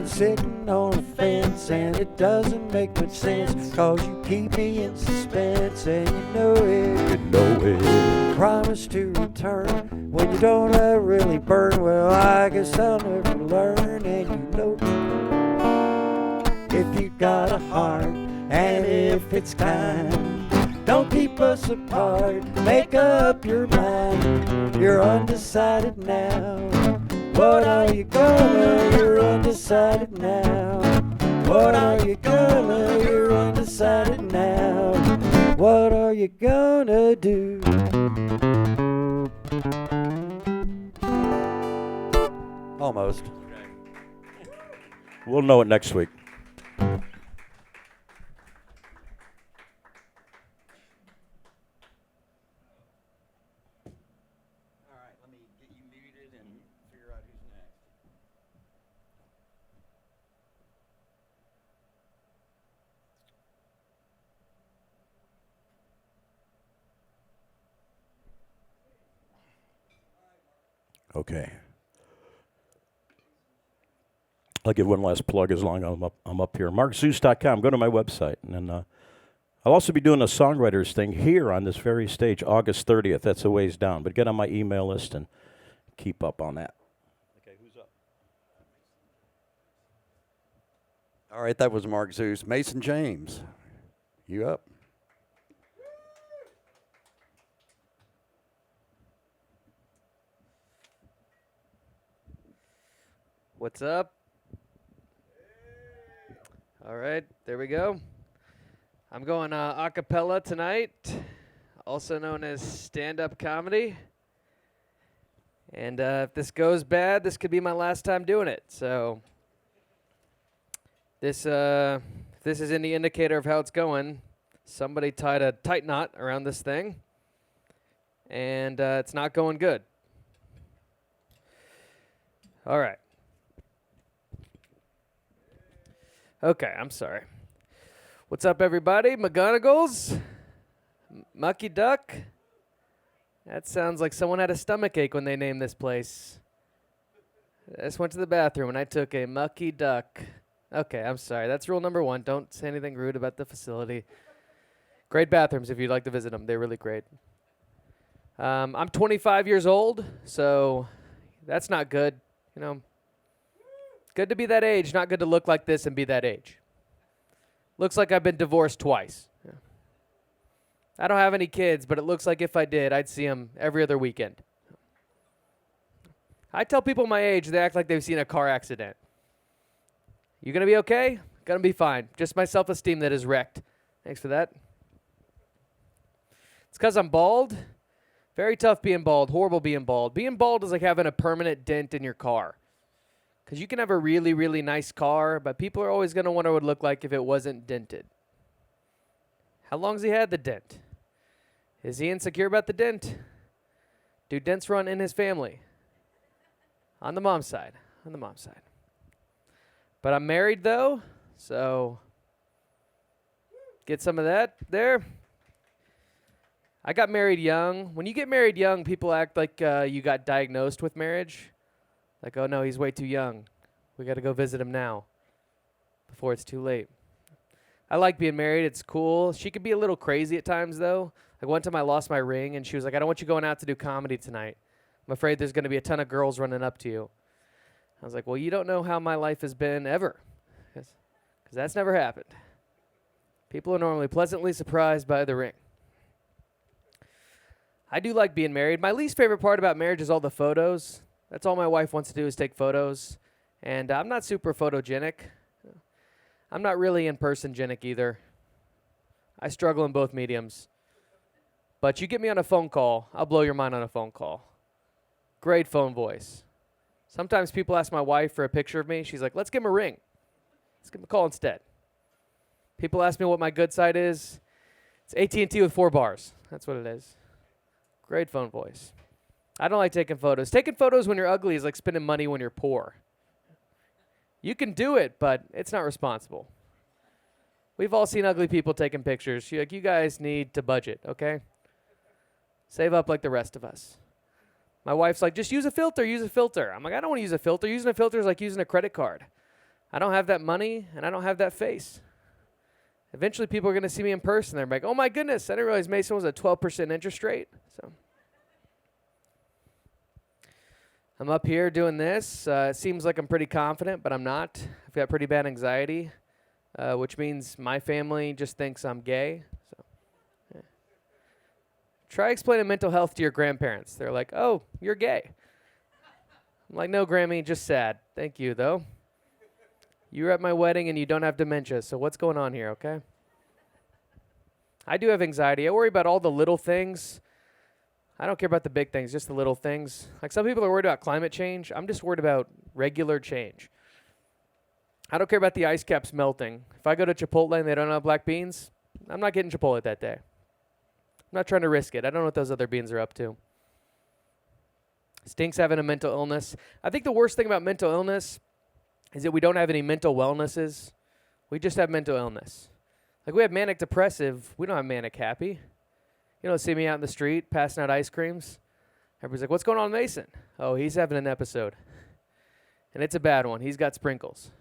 Sitting on a fence and it doesn't make much sense, 'cause you keep me in suspense and you know it. You know it. Promise to return when you don't really burn. Well, I guess I'll never learn, and you know if you got a heart and if it's kind, don't keep us apart, make up your mind. You're undecided now, what are you gonna? You're undecided now, what are you gonna? You're undecided now, what are you gonna do? Almost. We'll know it next week. All right, let me get you muted and figure out who's next. Okay. I'll give one last plug as long as I'm up here. MarkZeus.com. Go to my website. And then I'll also be doing a songwriters thing here on this very stage, August 30th. That's a ways down. But get on my email list and keep up on that. Okay, who's up? All right, that was Mark Zeus. Mason James, you up? What's up? All right, there we go. I'm going a cappella tonight, also known as stand-up comedy. And if this goes bad, this could be my last time doing it. So this if this is any indicator of how it's going, somebody tied a tight knot around this thing, and it's not going good. All right. Okay, I'm sorry. What's up, everybody? McGonigels? Mucky Duck? That sounds like someone had a stomach ache when they named this place. I just went to the bathroom and I took a Mucky Duck. Okay, I'm sorry. That's rule number 1. Don't say anything rude about the facility. Great bathrooms if you'd like to visit them. They're really great. I'm 25 years old, so that's not good. You know, good to be that age, not good to look like this and be that age. Looks like I've been divorced twice. Yeah. I don't have any kids, but it looks like if I did, I'd see them every other weekend. I tell people my age, they act like they've seen a car accident. You gonna be okay? Gonna be fine. Just my self-esteem that is wrecked. Thanks for that. It's because I'm bald. Very tough being bald. Horrible being bald. Being bald is like having a permanent dent in your car. Because you can have a really, really nice car, but people are always going to wonder what it would look like if it wasn't dented. How long's he had the dent? Is he insecure about the dent? Do dents run in his family? On the mom's side. On the mom's side. But I'm married, though, so get some of that there. I got married young. When you get married young, people act like you got diagnosed with marriage. Like, oh, no, he's way too young. We got to go visit him now before it's too late. I like being married. It's cool. She could be a little crazy at times, though. Like, one time I lost my ring, and she was like, I don't want you going out to do comedy tonight. I'm afraid there's going to be a ton of girls running up to you. I was like, well, you don't know how my life has been ever, because that's never happened. People are normally pleasantly surprised by the ring. I do like being married. My least favorite part about marriage is all the photos. That's all my wife wants to do is take photos. And I'm not super photogenic. I'm not really in-person-genic either. I struggle in both mediums. But you get me on a phone call, I'll blow your mind on a phone call. Great phone voice. Sometimes people ask my wife for a picture of me. She's like, let's give him a ring. Let's give him a call instead. People ask me what my good side is. It's AT&T with 4 bars. That's what it is. Great phone voice. I don't like taking photos. Taking photos when you're ugly is like spending money when you're poor. You can do it, but it's not responsible. We've all seen ugly people taking pictures. You're like, you guys need to budget, okay? Save up like the rest of us. My wife's like, just use a filter, use a filter. I'm like, I don't want to use a filter. Using a filter is like using a credit card. I don't have that money, and I don't have that face. Eventually, people are going to see me in person. They're like, oh, my goodness, I didn't realize Mason was a 12% interest rate. So I'm up here doing this. It seems like I'm pretty confident, but I'm not. I've got pretty bad anxiety, which means my family just thinks I'm gay. So yeah. Try explaining mental health to your grandparents. They're like, oh, you're gay. I'm like, no, Grammy, just sad. Thank you, though. You were at my wedding and you don't have dementia, so what's going on here, okay? I do have anxiety. I worry about all the little things. I don't care about the big things, just the little things. Like some people are worried about climate change. I'm just worried about regular change. I don't care about the ice caps melting. If I go to Chipotle and they don't have black beans, I'm not getting Chipotle that day. I'm not trying to risk it. I don't know what those other beans are up to. Stinks having a mental illness. I think the worst thing about mental illness is that we don't have any mental wellnesses. We just have mental illness. Like we have manic depressive. We don't have manic happy. You don't see me out in the street passing out ice creams. Everybody's like, what's going on with Mason? Oh, he's having an episode. And it's a bad one. He's got sprinkles.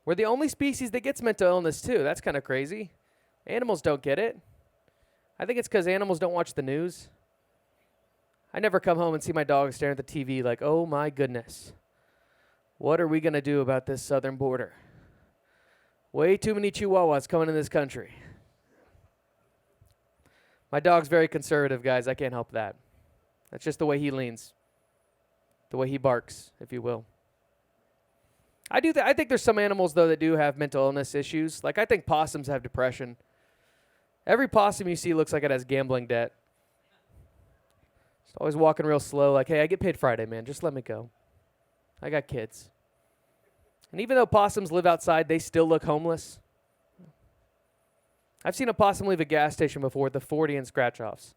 We're the only species that gets mental illness, too. That's kind of crazy. Animals don't get it. I think it's because animals don't watch the news. I never come home and see my dog staring at the TV like, oh, my goodness. What are we going to do about this southern border? Way too many chihuahuas coming in this country. My dog's very conservative, guys. I can't help that. That's just the way he leans. The way he barks, if you will. I think there's some animals though that do have mental illness issues. Like I think possums have depression. Every possum you see looks like it has gambling debt. Just always walking real slow, like, hey, I get paid Friday, man. Just let me go. I got kids. And even though possums live outside, they still look homeless. I've seen a possum leave a gas station before with the 40 and scratch-offs.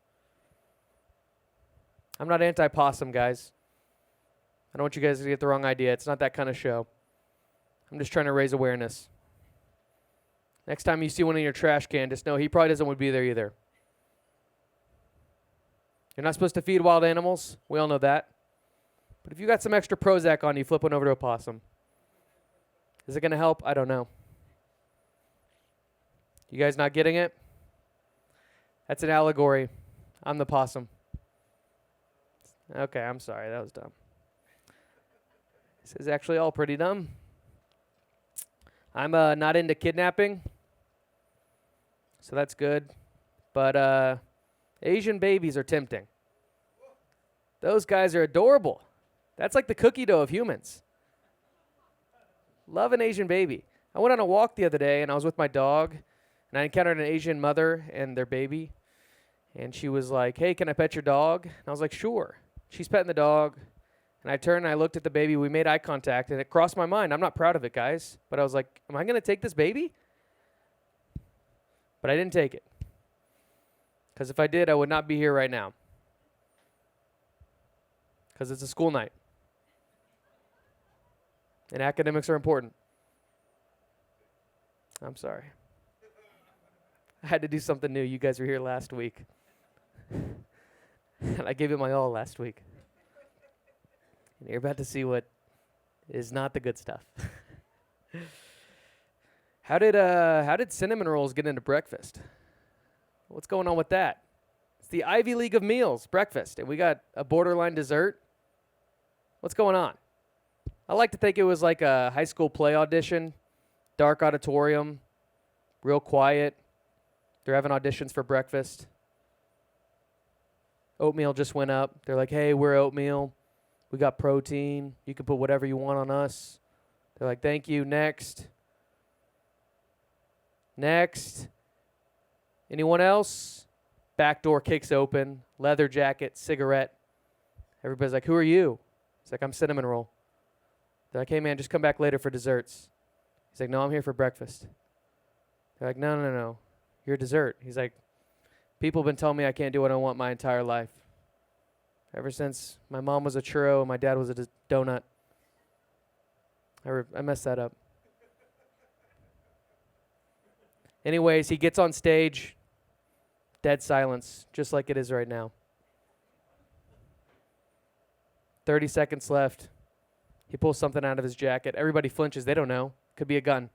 I'm not anti-possum, guys. I don't want you guys to get the wrong idea. It's not that kind of show. I'm just trying to raise awareness. Next time you see one in your trash can, just know he probably doesn't want to be there either. You're not supposed to feed wild animals. We all know that. But if you got some extra Prozac on you, flip one over to a possum. Is it going to help? I don't know. You guys not getting it? That's an allegory. I'm the possum. Okay, I'm sorry. That was dumb. This is actually all pretty dumb. I'm not into kidnapping, so that's good. But Asian babies are tempting. Those guys are adorable. That's like the cookie dough of humans. Love an Asian baby. I went on a walk the other day, and I was with my dog, and I encountered an Asian mother and their baby, and she was like, hey, can I pet your dog? And I was like, sure. She's petting the dog, and I turned and I looked at the baby. We made eye contact, and it crossed my mind. I'm not proud of it, guys, but I was like, am I going to take this baby? But I didn't take it, because if I did, I would not be here right now, because it's a school night, and academics are important. I'm sorry. I had to do something new. You guys were here last week. And I gave it my all last week. And you're about to see what is not the good stuff. How did cinnamon rolls get into breakfast? What's going on with that? It's the Ivy League of meals, breakfast, and we got a borderline dessert. What's going on? I like to think it was like a high school play audition, dark auditorium, real quiet. They're having auditions for breakfast. Oatmeal just went up. They're like, hey, we're oatmeal. We got protein. You can put whatever you want on us. They're like, thank you. Next. Next. Anyone else? Back door kicks open. Leather jacket, cigarette. Everybody's like, who are you? He's like, I'm cinnamon roll. They're like, hey, man, just come back later for desserts. He's like, no, I'm here for breakfast. They're like, no. You're dessert. He's like, people have been telling me I can't do what I want my entire life. Ever since my mom was a churro and my dad was a donut. I messed that up. Anyways, he gets on stage. Dead silence, just like it is right now. 30 seconds left. He pulls something out of his jacket. Everybody flinches. They don't know. Could be a gun.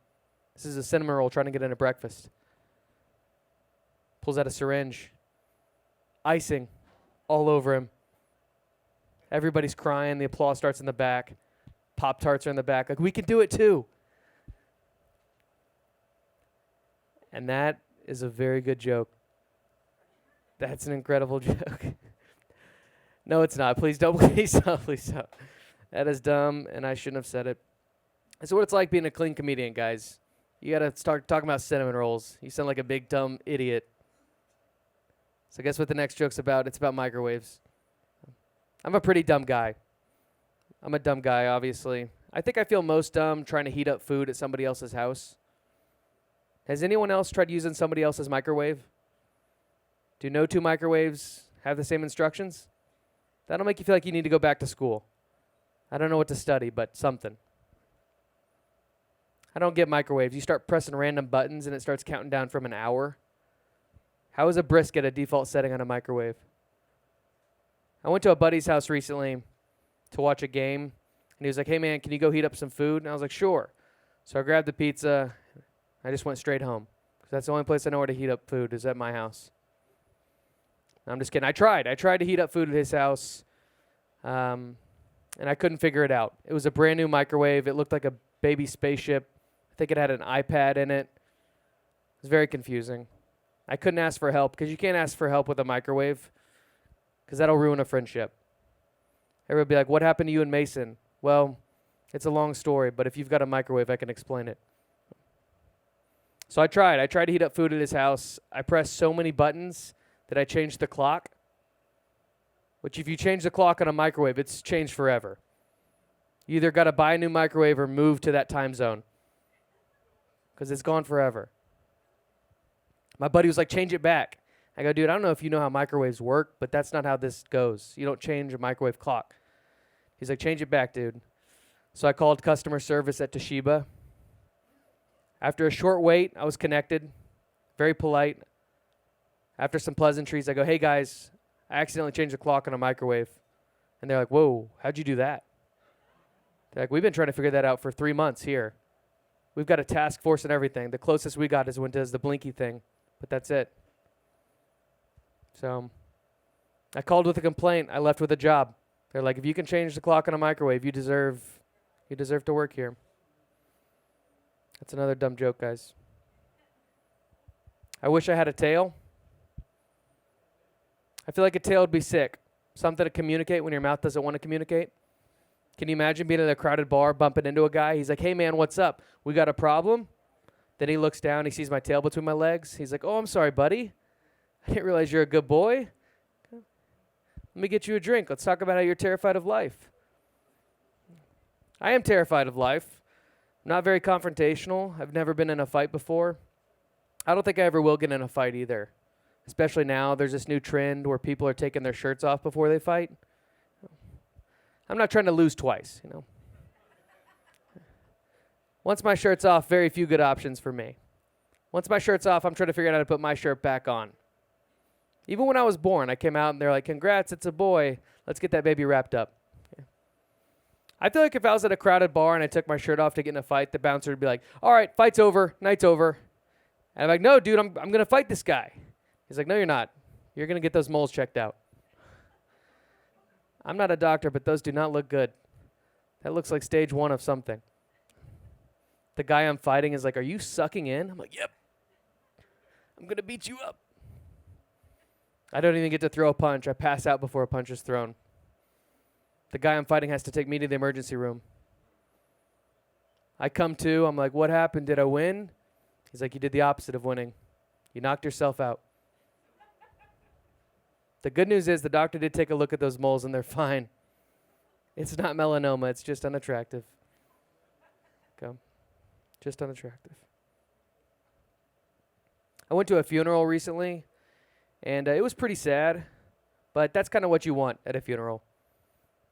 This is a cinnamon roll trying to get into breakfast. Pulls out a syringe. Icing all over him. Everybody's crying. The applause starts in the back. Pop-Tarts are in the back. Like, we can do it too. And that is a very good joke. That's an incredible joke. No, it's not. Please don't. Please don't. Please don't. That is dumb, and I shouldn't have said it. That's what it's like being a clean comedian, guys. You got to start talking about cinnamon rolls. You sound like a big, dumb idiot. So guess what the next joke's about? It's about microwaves. I'm a pretty dumb guy. I'm a dumb guy, obviously. I think I feel most dumb trying to heat up food at somebody else's house. Has anyone else tried using somebody else's microwave? Do no two microwaves have the same instructions? That'll make you feel like you need to go back to school. I don't know what to study, but something. I don't get microwaves. You start pressing random buttons and it starts counting down from an hour. How is a brisket a default setting on a microwave? I went to a buddy's house recently to watch a game, and he was like, hey, man, can you go heat up some food? And I was like, sure. So I grabbed the pizza. I just went straight home, because that's the only place I know where to heat up food is at my house. I'm just kidding. I tried to heat up food at his house, and I couldn't figure it out. It was a brand new microwave. It looked like a baby spaceship. I think it had an iPad in it. It was very confusing. I couldn't ask for help, because you can't ask for help with a microwave, because that'll ruin a friendship. Everybody would be like, what happened to you and Mason? Well, It's a long story, but if you've got a microwave, I can explain it. So I tried. I tried to heat up food at his house. I pressed so many buttons that I changed the clock. Which if you change the clock on a microwave, it's changed forever. You either got to buy a new microwave or move to that time zone. Because it's gone forever. My buddy was like, change it back. I go, dude, I don't know if you know how microwaves work, but that's not how this goes. You don't change a microwave clock. He's like, change it back, dude. So I called customer service at Toshiba. After a short wait, I was connected. Very polite. After some pleasantries, I go, hey, guys, I accidentally changed the clock on a microwave. And they're like, whoa, how'd you do that? They're like, we've been trying to figure that out for 3 months here. We've got a task force and everything. The closest we got is when it does the blinky thing, but that's it. So I called with a complaint. I left with a job. They're like, if you can change the clock on a microwave, you deserve to work here. That's another dumb joke, guys. I wish I had a tail. I feel like a tail would be sick. Something to communicate when your mouth doesn't want to communicate. Can you imagine being at a crowded bar, bumping into a guy? He's like, hey, man, what's up? We got a problem? Then he looks down. He sees my tail between my legs. He's like, oh, I'm sorry, buddy. I didn't realize you're a good boy. Let me get you a drink. Let's talk about how you're terrified of life. I am terrified of life. I'm not very confrontational. I've never been in a fight before. I don't think I ever will get in a fight either. Especially now, there's this new trend where people are taking their shirts off before they fight. I'm not trying to lose twice, you know. Once my shirt's off, very few good options for me. Once my shirt's off, I'm trying to figure out how to put my shirt back on. Even when I was born, I came out and they're like, congrats, it's a boy. Let's get that baby wrapped up. Okay. I feel like if I was at a crowded bar and I took my shirt off to get in a fight, the bouncer would be like, all right, fight's over, night's over. And I'm like, no, dude, I'm going to fight this guy. He's like, no, you're not. You're going to get those moles checked out. I'm not a doctor, but those do not look good. That looks like stage 1 of something. The guy I'm fighting is like, are you sucking in? I'm like, yep. I'm going to beat you up. I don't even get to throw a punch. I pass out before a punch is thrown. The guy I'm fighting has to take me to the emergency room. I come to. I'm like, what happened? Did I win? He's like, you did the opposite of winning. You knocked yourself out. The good news is the doctor did take a look at those moles and they're fine. It's not melanoma. It's just unattractive. Okay. Just unattractive. I went to a funeral recently, and it was pretty sad, but that's kind of what you want at a funeral.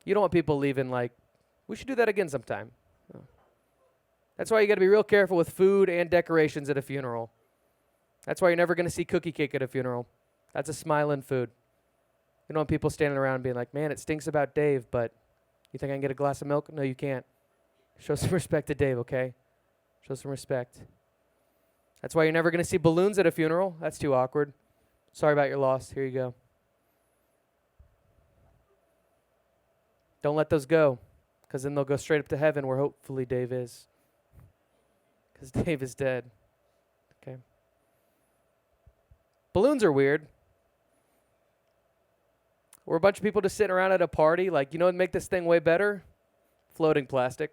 You don't want people leaving like, we should do that again sometime. No. That's why you got to be real careful with food and decorations at a funeral. That's why you're never going to see cookie cake at a funeral. That's a smiling food. You don't want people standing around being like, man, it stinks about Dave, but you think I can get a glass of milk? No, you can't. Show some respect to Dave, okay? Show some respect. That's why you're never going to see balloons at a funeral. That's too awkward. Sorry about your loss. Here you go. Don't let those go, because then they'll go straight up to heaven where hopefully Dave is. Because Dave is dead. Okay. Balloons are weird. We're a bunch of people just sitting around at a party, like, you know what would make this thing way better? Floating plastic.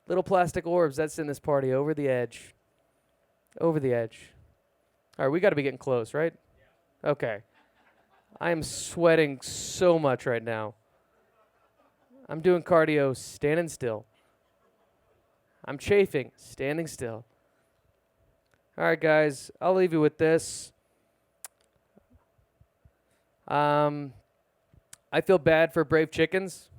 Little plastic orbs, that's in this party, over the edge. Over the edge. All right, we got to be getting close, right? Yeah. Okay. I am sweating so much right now. I'm doing cardio standing still. I'm chafing, standing still. All right, guys, I'll leave you with this. I feel bad for brave chickens.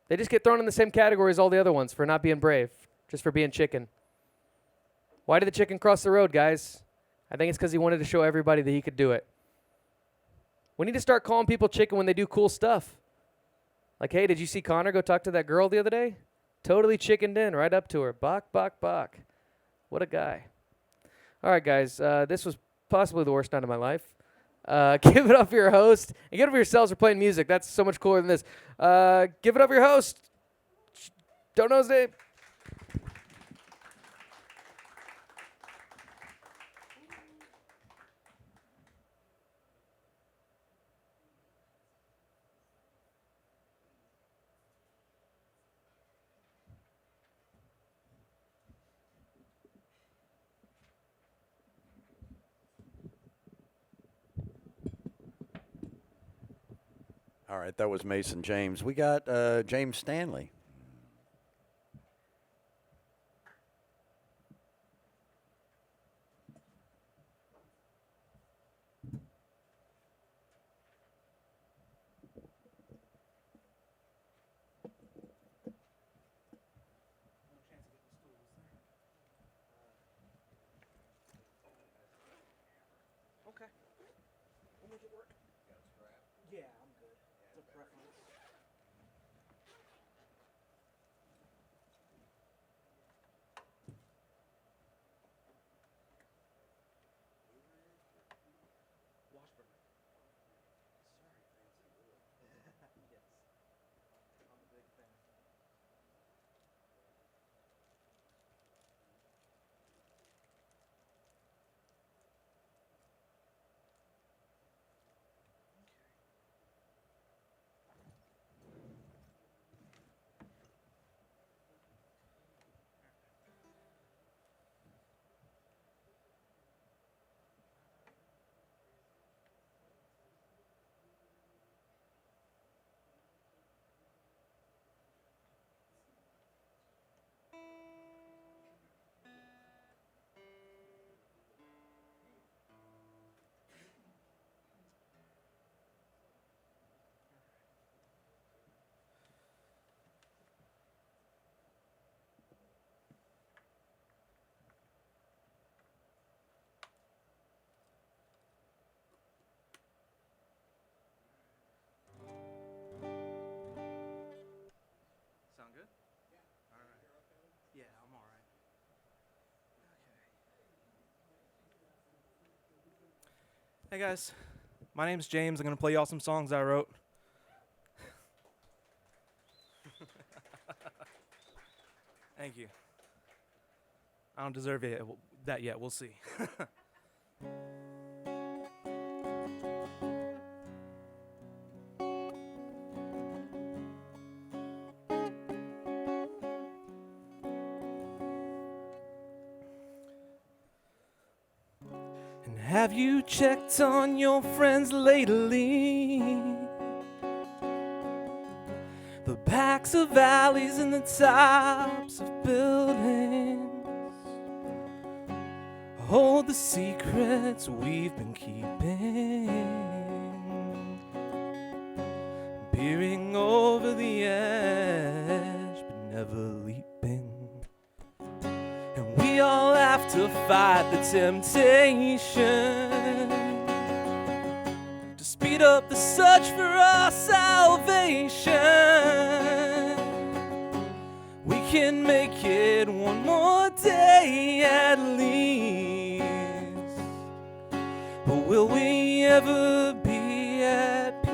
They just get thrown in the same category as all the other ones for not being brave, just for being chicken. Why did the chicken cross the road, guys? I think it's because he wanted to show everybody that he could do it. We need to start calling people chicken when they do cool stuff. Like, hey, did you see Connor go talk to that girl the other day? Totally chickened in, right up to her. Bok, bok, bok. What a guy. All right, guys, this was possibly the worst night of my life. Give it up for your host. And give it up for yourselves for playing music. That's so much cooler than this. Give it up for your host. Don't know his name. All right, that was Mason James. We got James Stanley. Okay. We'll make it work. Yeah, I'm good. It's a preference. Washburn. Sorry, Francie. Yes. I'm a big fan. Sound good? Yeah. All right. Yeah, I'm all right. Okay. Hey guys, my name's James. I'm gonna play y'all some songs I wrote. Thank you. I don't deserve that yet. We'll see. And have you checked on your friends lately? The backs of alleys and the tops of buildings hold the secrets we've been keeping, peering over the edge but never leaping. And we all have to fight the temptation to speed up the search for our salvation. We can make it one more day at least, but will we ever be at peace?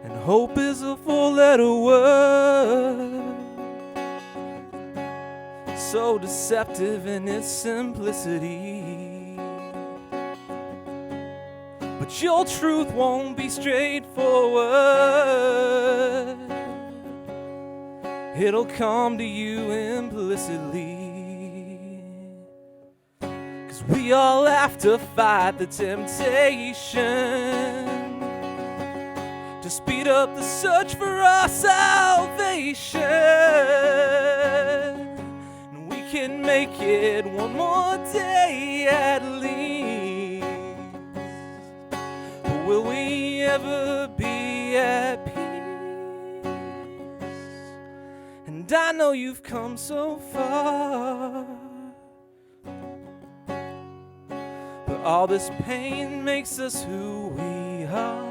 And hope is a four-letter word, so deceptive in its simplicity. But your truth won't be straightforward. It'll come to you implicitly. 'Cause we all have to fight the temptation to speed up the search for our salvation. And we can make it one more day at least, but will we ever be at peace? And I know you've come so far, but all this pain makes us who we are.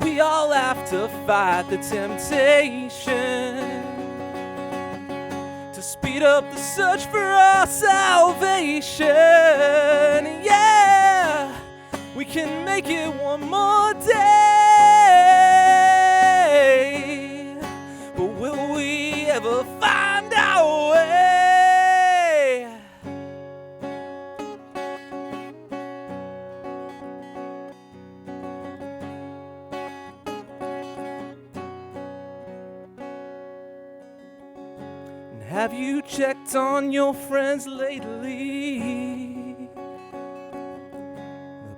We all have to fight the temptation to speed up the search for our salvation. Yeah, we can make it one more day, but will we ever find our way? you checked on your friends lately? The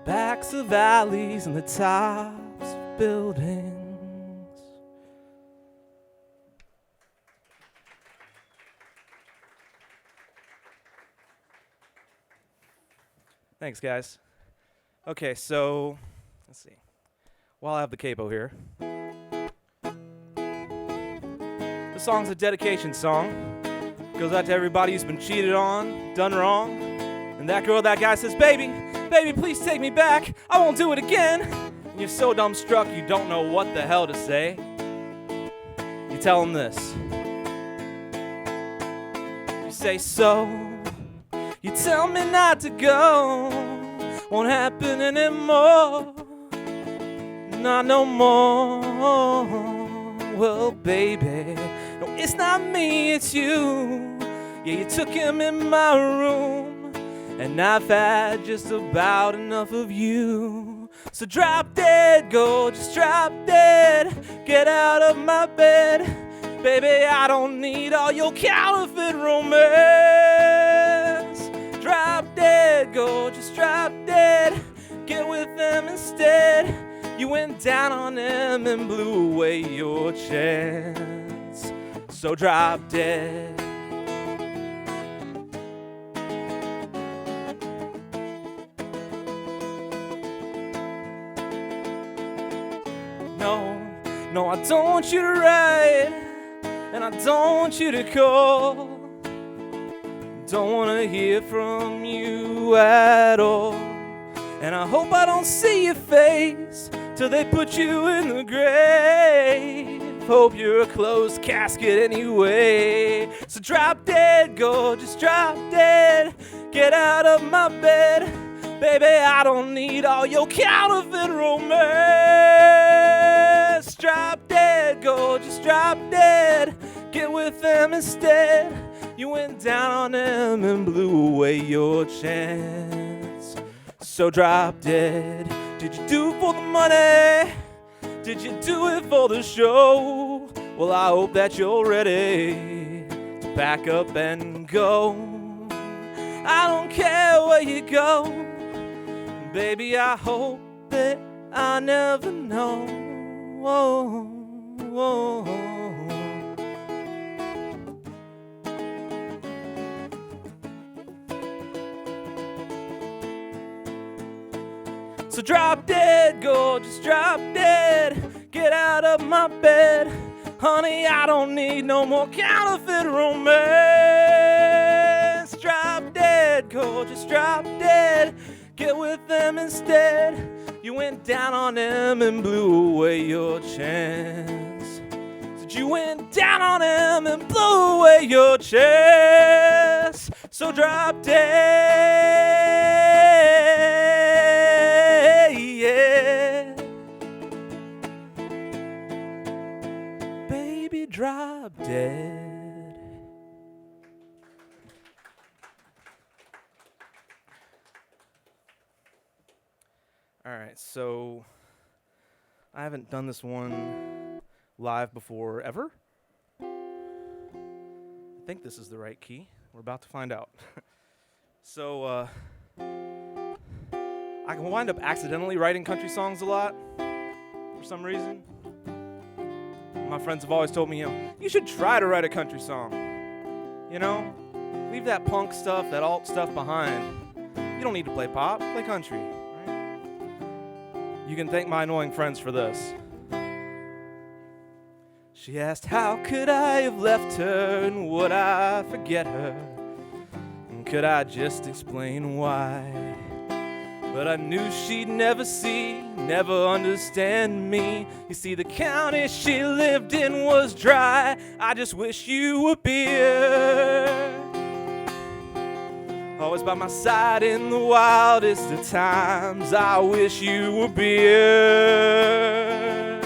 backs of alleys and the tops of buildings. Thanks, guys. Okay, so let's see. While I have the capo here, the song's a dedication song. Goes out to everybody who's been cheated on, done wrong. And that girl, that guy says, baby, please take me back. I won't do it again. And you're so dumbstruck you don't know what the hell to say. You tell him this. You say, so you tell me not to go. Won't happen anymore. Not no more. Well, baby, no, it's not me, it's you. Yeah, you took him in my room, and I've had just about enough of you. So drop dead, go, just drop dead. Get out of my bed. Baby, I don't need all your counterfeit romance. Drop dead, go, just drop dead. Get with them instead. You went down on them and blew away your chance. So drop dead. No, I don't want you to write, and I don't want you to call. Don't want to hear from you at all. And I hope I don't see your face till they put you in the grave. Hope you're a closed casket anyway. So drop dead, go, just drop dead. Get out of my bed. Baby, I don't need all your counterfeit romance. Drop dead, go, just drop dead. Get with them instead. You went down on them and blew away your chance. So drop dead. Did you do it for the money? Did you do it for the show? Well, I hope that you're ready to pack up and go. I don't care where you go. Baby, I hope that I never know. Whoa, whoa. So drop dead, go, just drop dead. Get out of my bed. Honey, I don't need no more counterfeit romance. Drop dead, go, just drop dead. Get with them instead. You went down on them and blew away your chance. Said you went down on them and blew away your chance. So drop dead, yeah. Baby, drop dead. All right, so I haven't done this one live before ever. I think this is the right key. We're about to find out. So I can wind up accidentally writing country songs a lot for some reason. My friends have always told me, you should try to write a country song. Leave that punk stuff, that alt stuff behind. You don't need to play pop, play country. You can thank my annoying friends for this. She asked, how could I have left her, and would I forget her? And could I just explain why? But I knew she'd never see, never understand me. You see, the county she lived in was dry. I just wish you were beer. Always by my side in the wildest of times. I wish you were beer.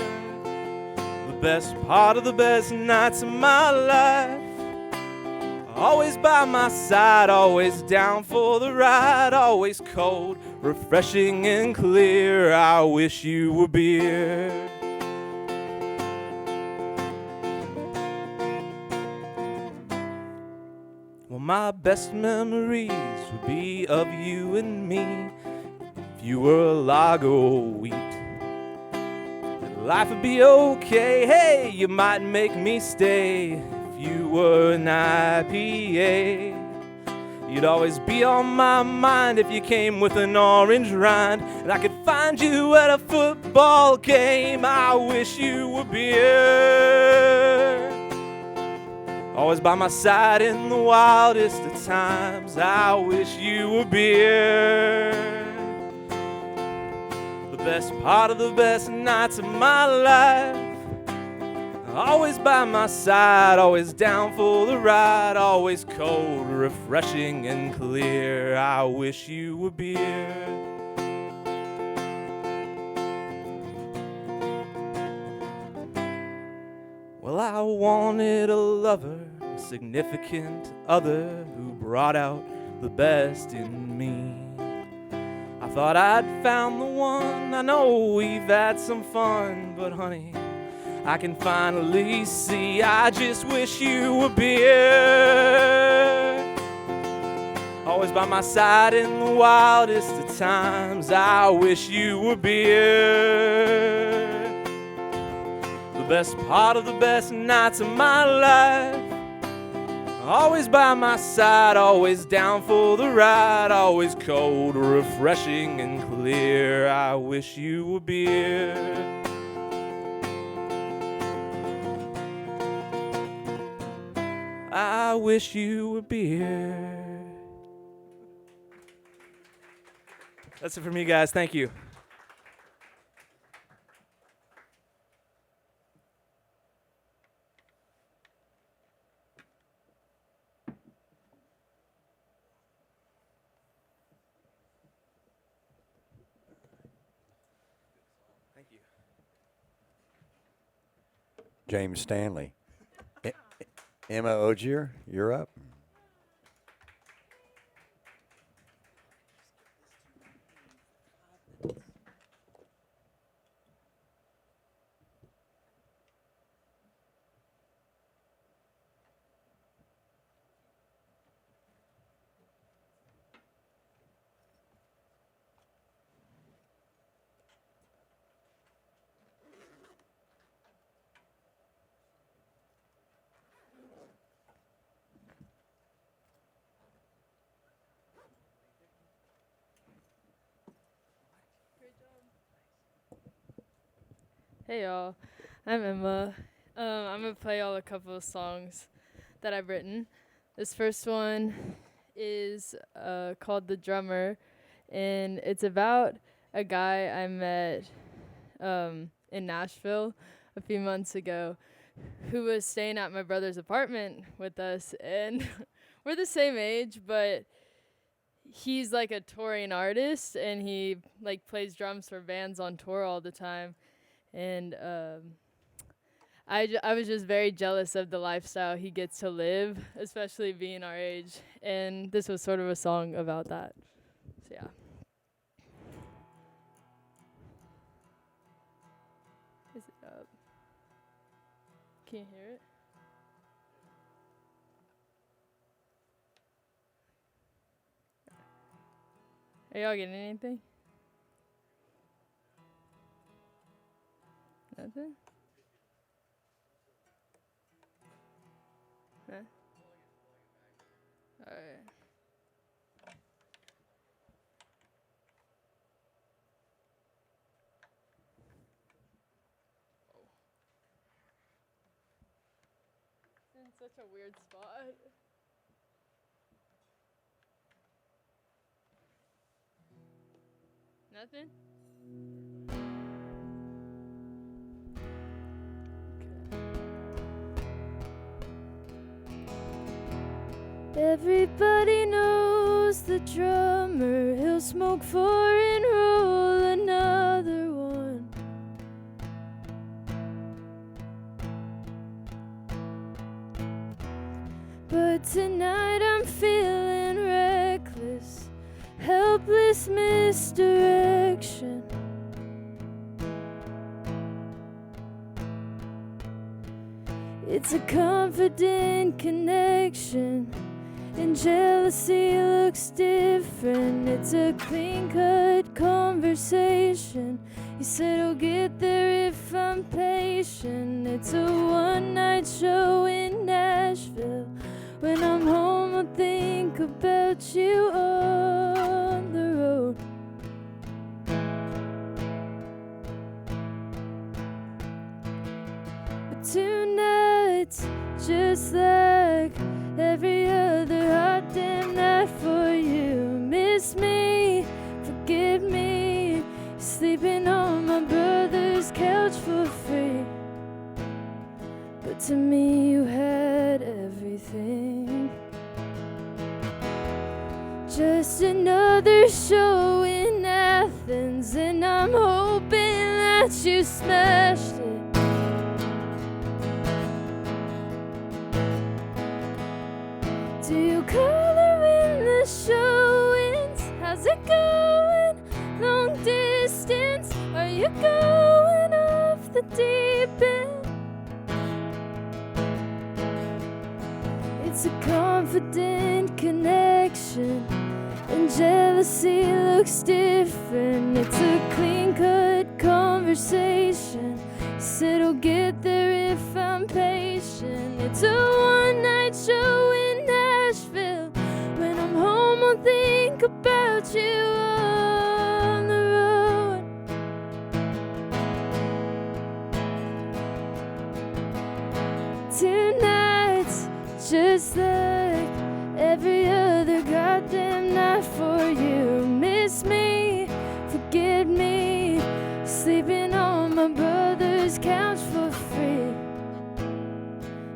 The best part of the best nights of my life. Always by my side, always down for the ride. Always cold, refreshing and clear. I wish you were beer. Well, my best memories would be of you and me. If you were a lager or wheat, then life would be okay. Hey, you might make me stay. If you were an IPA, you'd always be on my mind if you came with an orange rind, and I could find you at a football game. I wish you were beer, always by my side in the wildest of times. I wish you were beer, the best part of the best nights of my life. Always by my side, always down for the ride, always cold, refreshing, and clear. I wish you were beer. Well, I wanted a lover, a significant other who brought out the best in me. I thought I'd found the one. I know we've had some fun, but honey, I can finally see I just wish you were beer, always by my side in the wildest of times. I wish you were beer, the best part of the best nights of my life. Always by my side, always down for the ride, always cold, refreshing, and clear. I wish you were beer. I wish you were beer. That's it from you guys. Thank you. Thank you. James Stanley. Emma Ogier, you're up. Hey y'all, I'm Emma. I'm gonna play y'all a couple of songs that I've written. This first one is called The Drummer, and it's about a guy I met in Nashville a few months ago who was staying at my brother's apartment with us, and we're the same age, but he's like a touring artist, and he like plays drums for bands on tour all the time. And I was just very jealous of the lifestyle he gets to live, especially being our age. And this was sort of a song about that. So yeah. Is it up? Can you hear it? Are y'all getting anything? Nothing? Huh? Alright. It's in such a weird spot. Nothing? Everybody knows the drummer, he'll smoke four and roll another one. But tonight I'm feeling reckless, helpless misdirection. It's a confident connection. jealousy looks different. It's a clean-cut conversation. He said he'll get there if I'm patient. It's a one-night show in Nashville. When I'm home, I'll think about you on the road. But tonight's just like every other hot damn night for you. Miss me, forgive me, sleeping on my brother's couch for free. But to me you had everything. Just another show in Athens, and I'm hoping that you smashed it. Do you color in the showings? How's it going? Long distance? Are you going off the deep end? It's a confident connection, and jealousy looks different. It's a clean-cut conversation. He said he'll get there if I'm patient. It's a one-night show in Nashville. When I'm home, I'll think about you on the road. Tonight's just like every other goddamn night for you. Miss me, forgive me, sleeping on my brother's couch for free.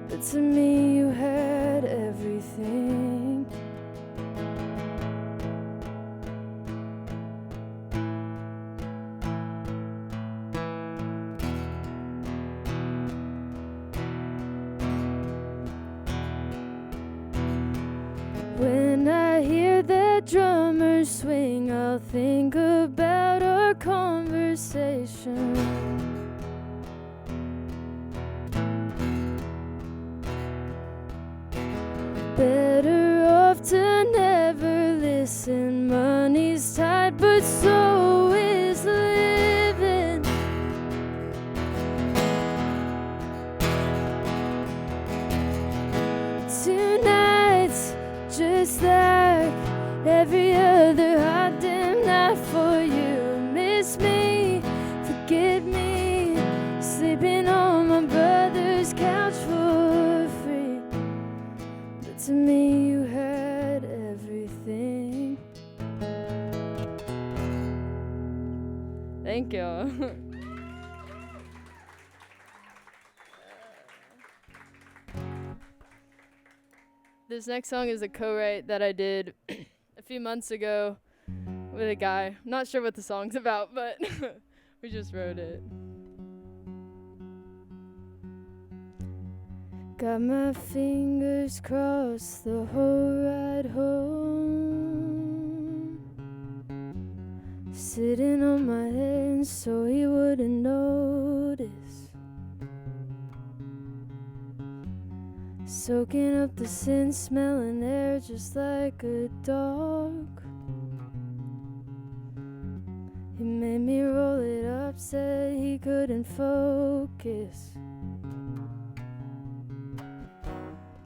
But to me you had everything. When I hear that drummer swing, I'll think about our conversation. Better off to never listen. Money's tight, but so is living. Tonight's just like every other hot damn night for you. Miss me, forgive me, sleeping on my brother's couch for free. But to me you had everything. Thank you. This next song is a co-write that I did a few months ago with a guy. I'm not sure what the song's about, but we just wrote it. Got my fingers crossed the whole ride home, sitting on my hands so he wouldn't notice, soaking up the scent, smelling air just like a dog. He made me roll it up, said he couldn't focus.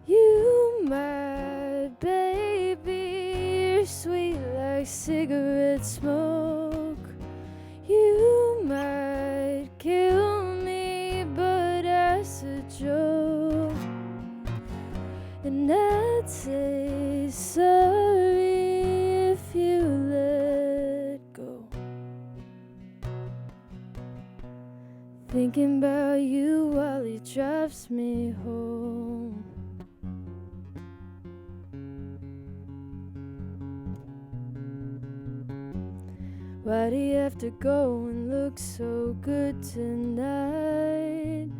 You, my baby, you're sweet like cigarette smoke. You might kill me, but as a joke. And I'd say sorry if you let go. Thinking about you while he drives me home. Why'd he have to go and look so good tonight?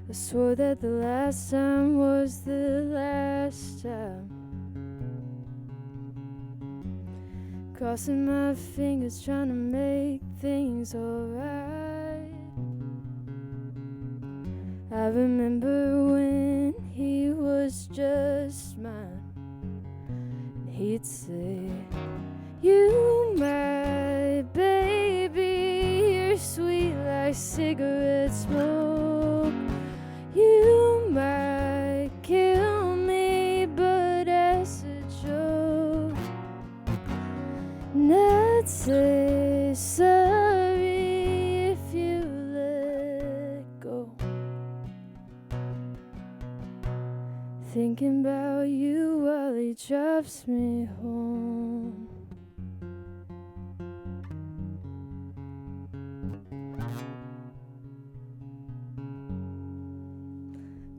I swore that the last time was the last time. Crossing my fingers, trying to make things alright. I remember when he was just mine. And he'd say, "You, my baby, you're sweet like cigarette smoke. You might kill me, but as a joke, and I'd say sorry if you let go." Thinking about you while he drives me home.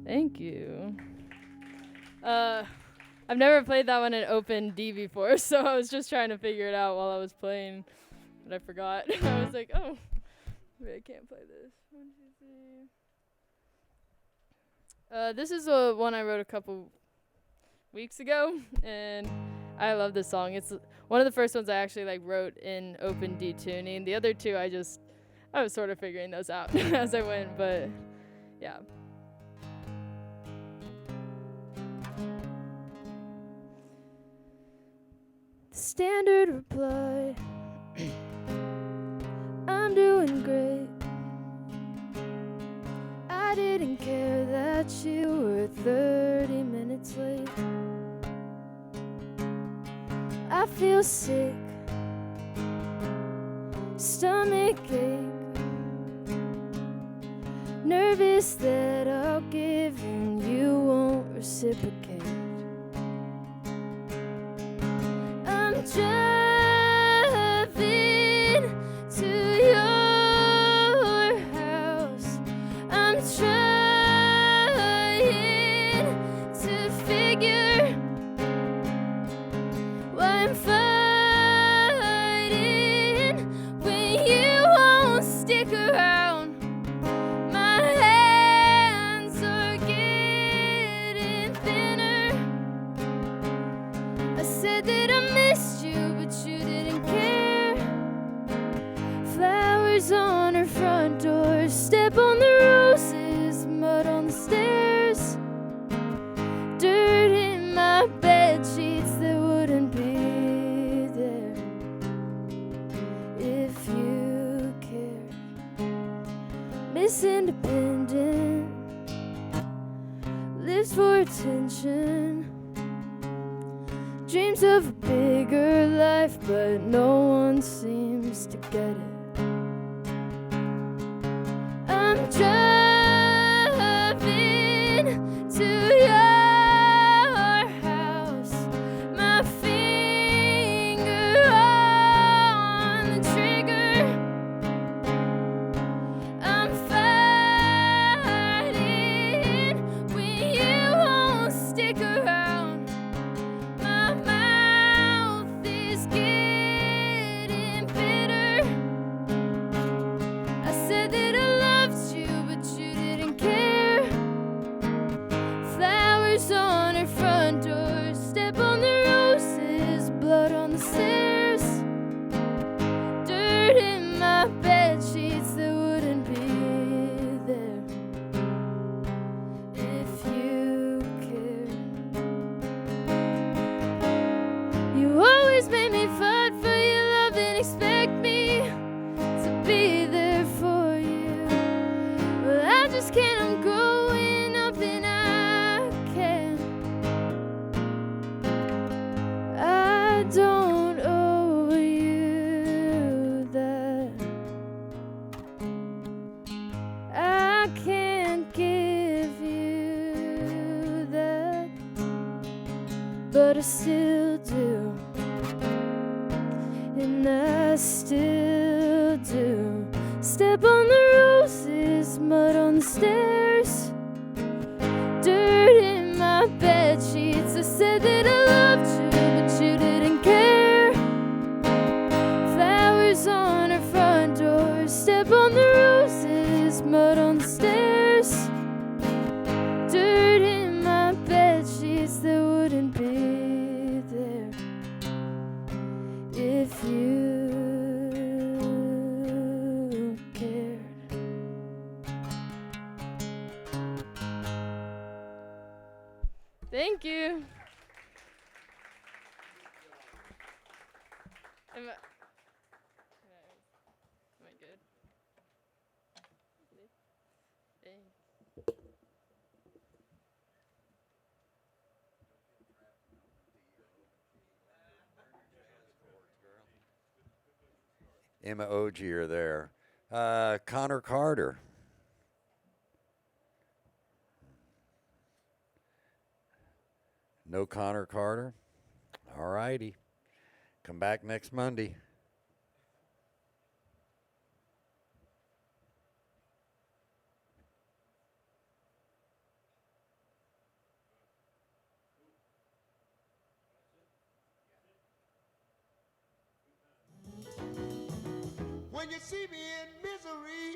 Thank you. I've never played that one in open D before, so I was just trying to figure it out while I was playing, but I forgot. I was like, oh, maybe I can't play this. 1, 2, 3. This is one I wrote a couple weeks ago, and I love this song. It's one of the first ones I actually wrote in open D tuning. The other two I was sort of figuring those out as I went, but yeah. Standard reply, "I'm doing great. I didn't care that you were 30 minutes late. I feel sick, stomach ache, nervous that I'll give and you won't reciprocate. I'm driving to your house. I'm trying to figure why I'm fighting when you won't stick around. My hands are getting thinner. I said that I missed you, but you didn't care. Flowers on her front door, step on the roses, mud on the stairs, dirt in my bed sheets that wouldn't be there if you cared. Miss Independent, lives for attention, dreams of a bigger life, but no one seems to get it. I'm driving to your house, my finger on the trigger. I'm fighting when you won't stick around. My mouth is getting bitter. I said that I loved you, but you didn't care. Flowers on her front door, step on the roses, blood on the stairs, dirt in my bed sheets that wouldn't be there if you cared. You always made me fight for your love and expect me to be there for you. Well, I just can't, I'm growing up and I can't. I don't owe you that. I can't give you that, but I still do, and I still do. Step on the roses, mud on the stairs, dirt in my bed sheets. I said that I loved you, but you didn't care. Flowers on her front door, step on the roses, mud on the stairs, dirt in my bed sheets that wouldn't be there if you cared. Am I good? Dang. Emma Ogier there. Connor Carter. No Connor Carter? All righty. Come back next Monday. When you see me in misery,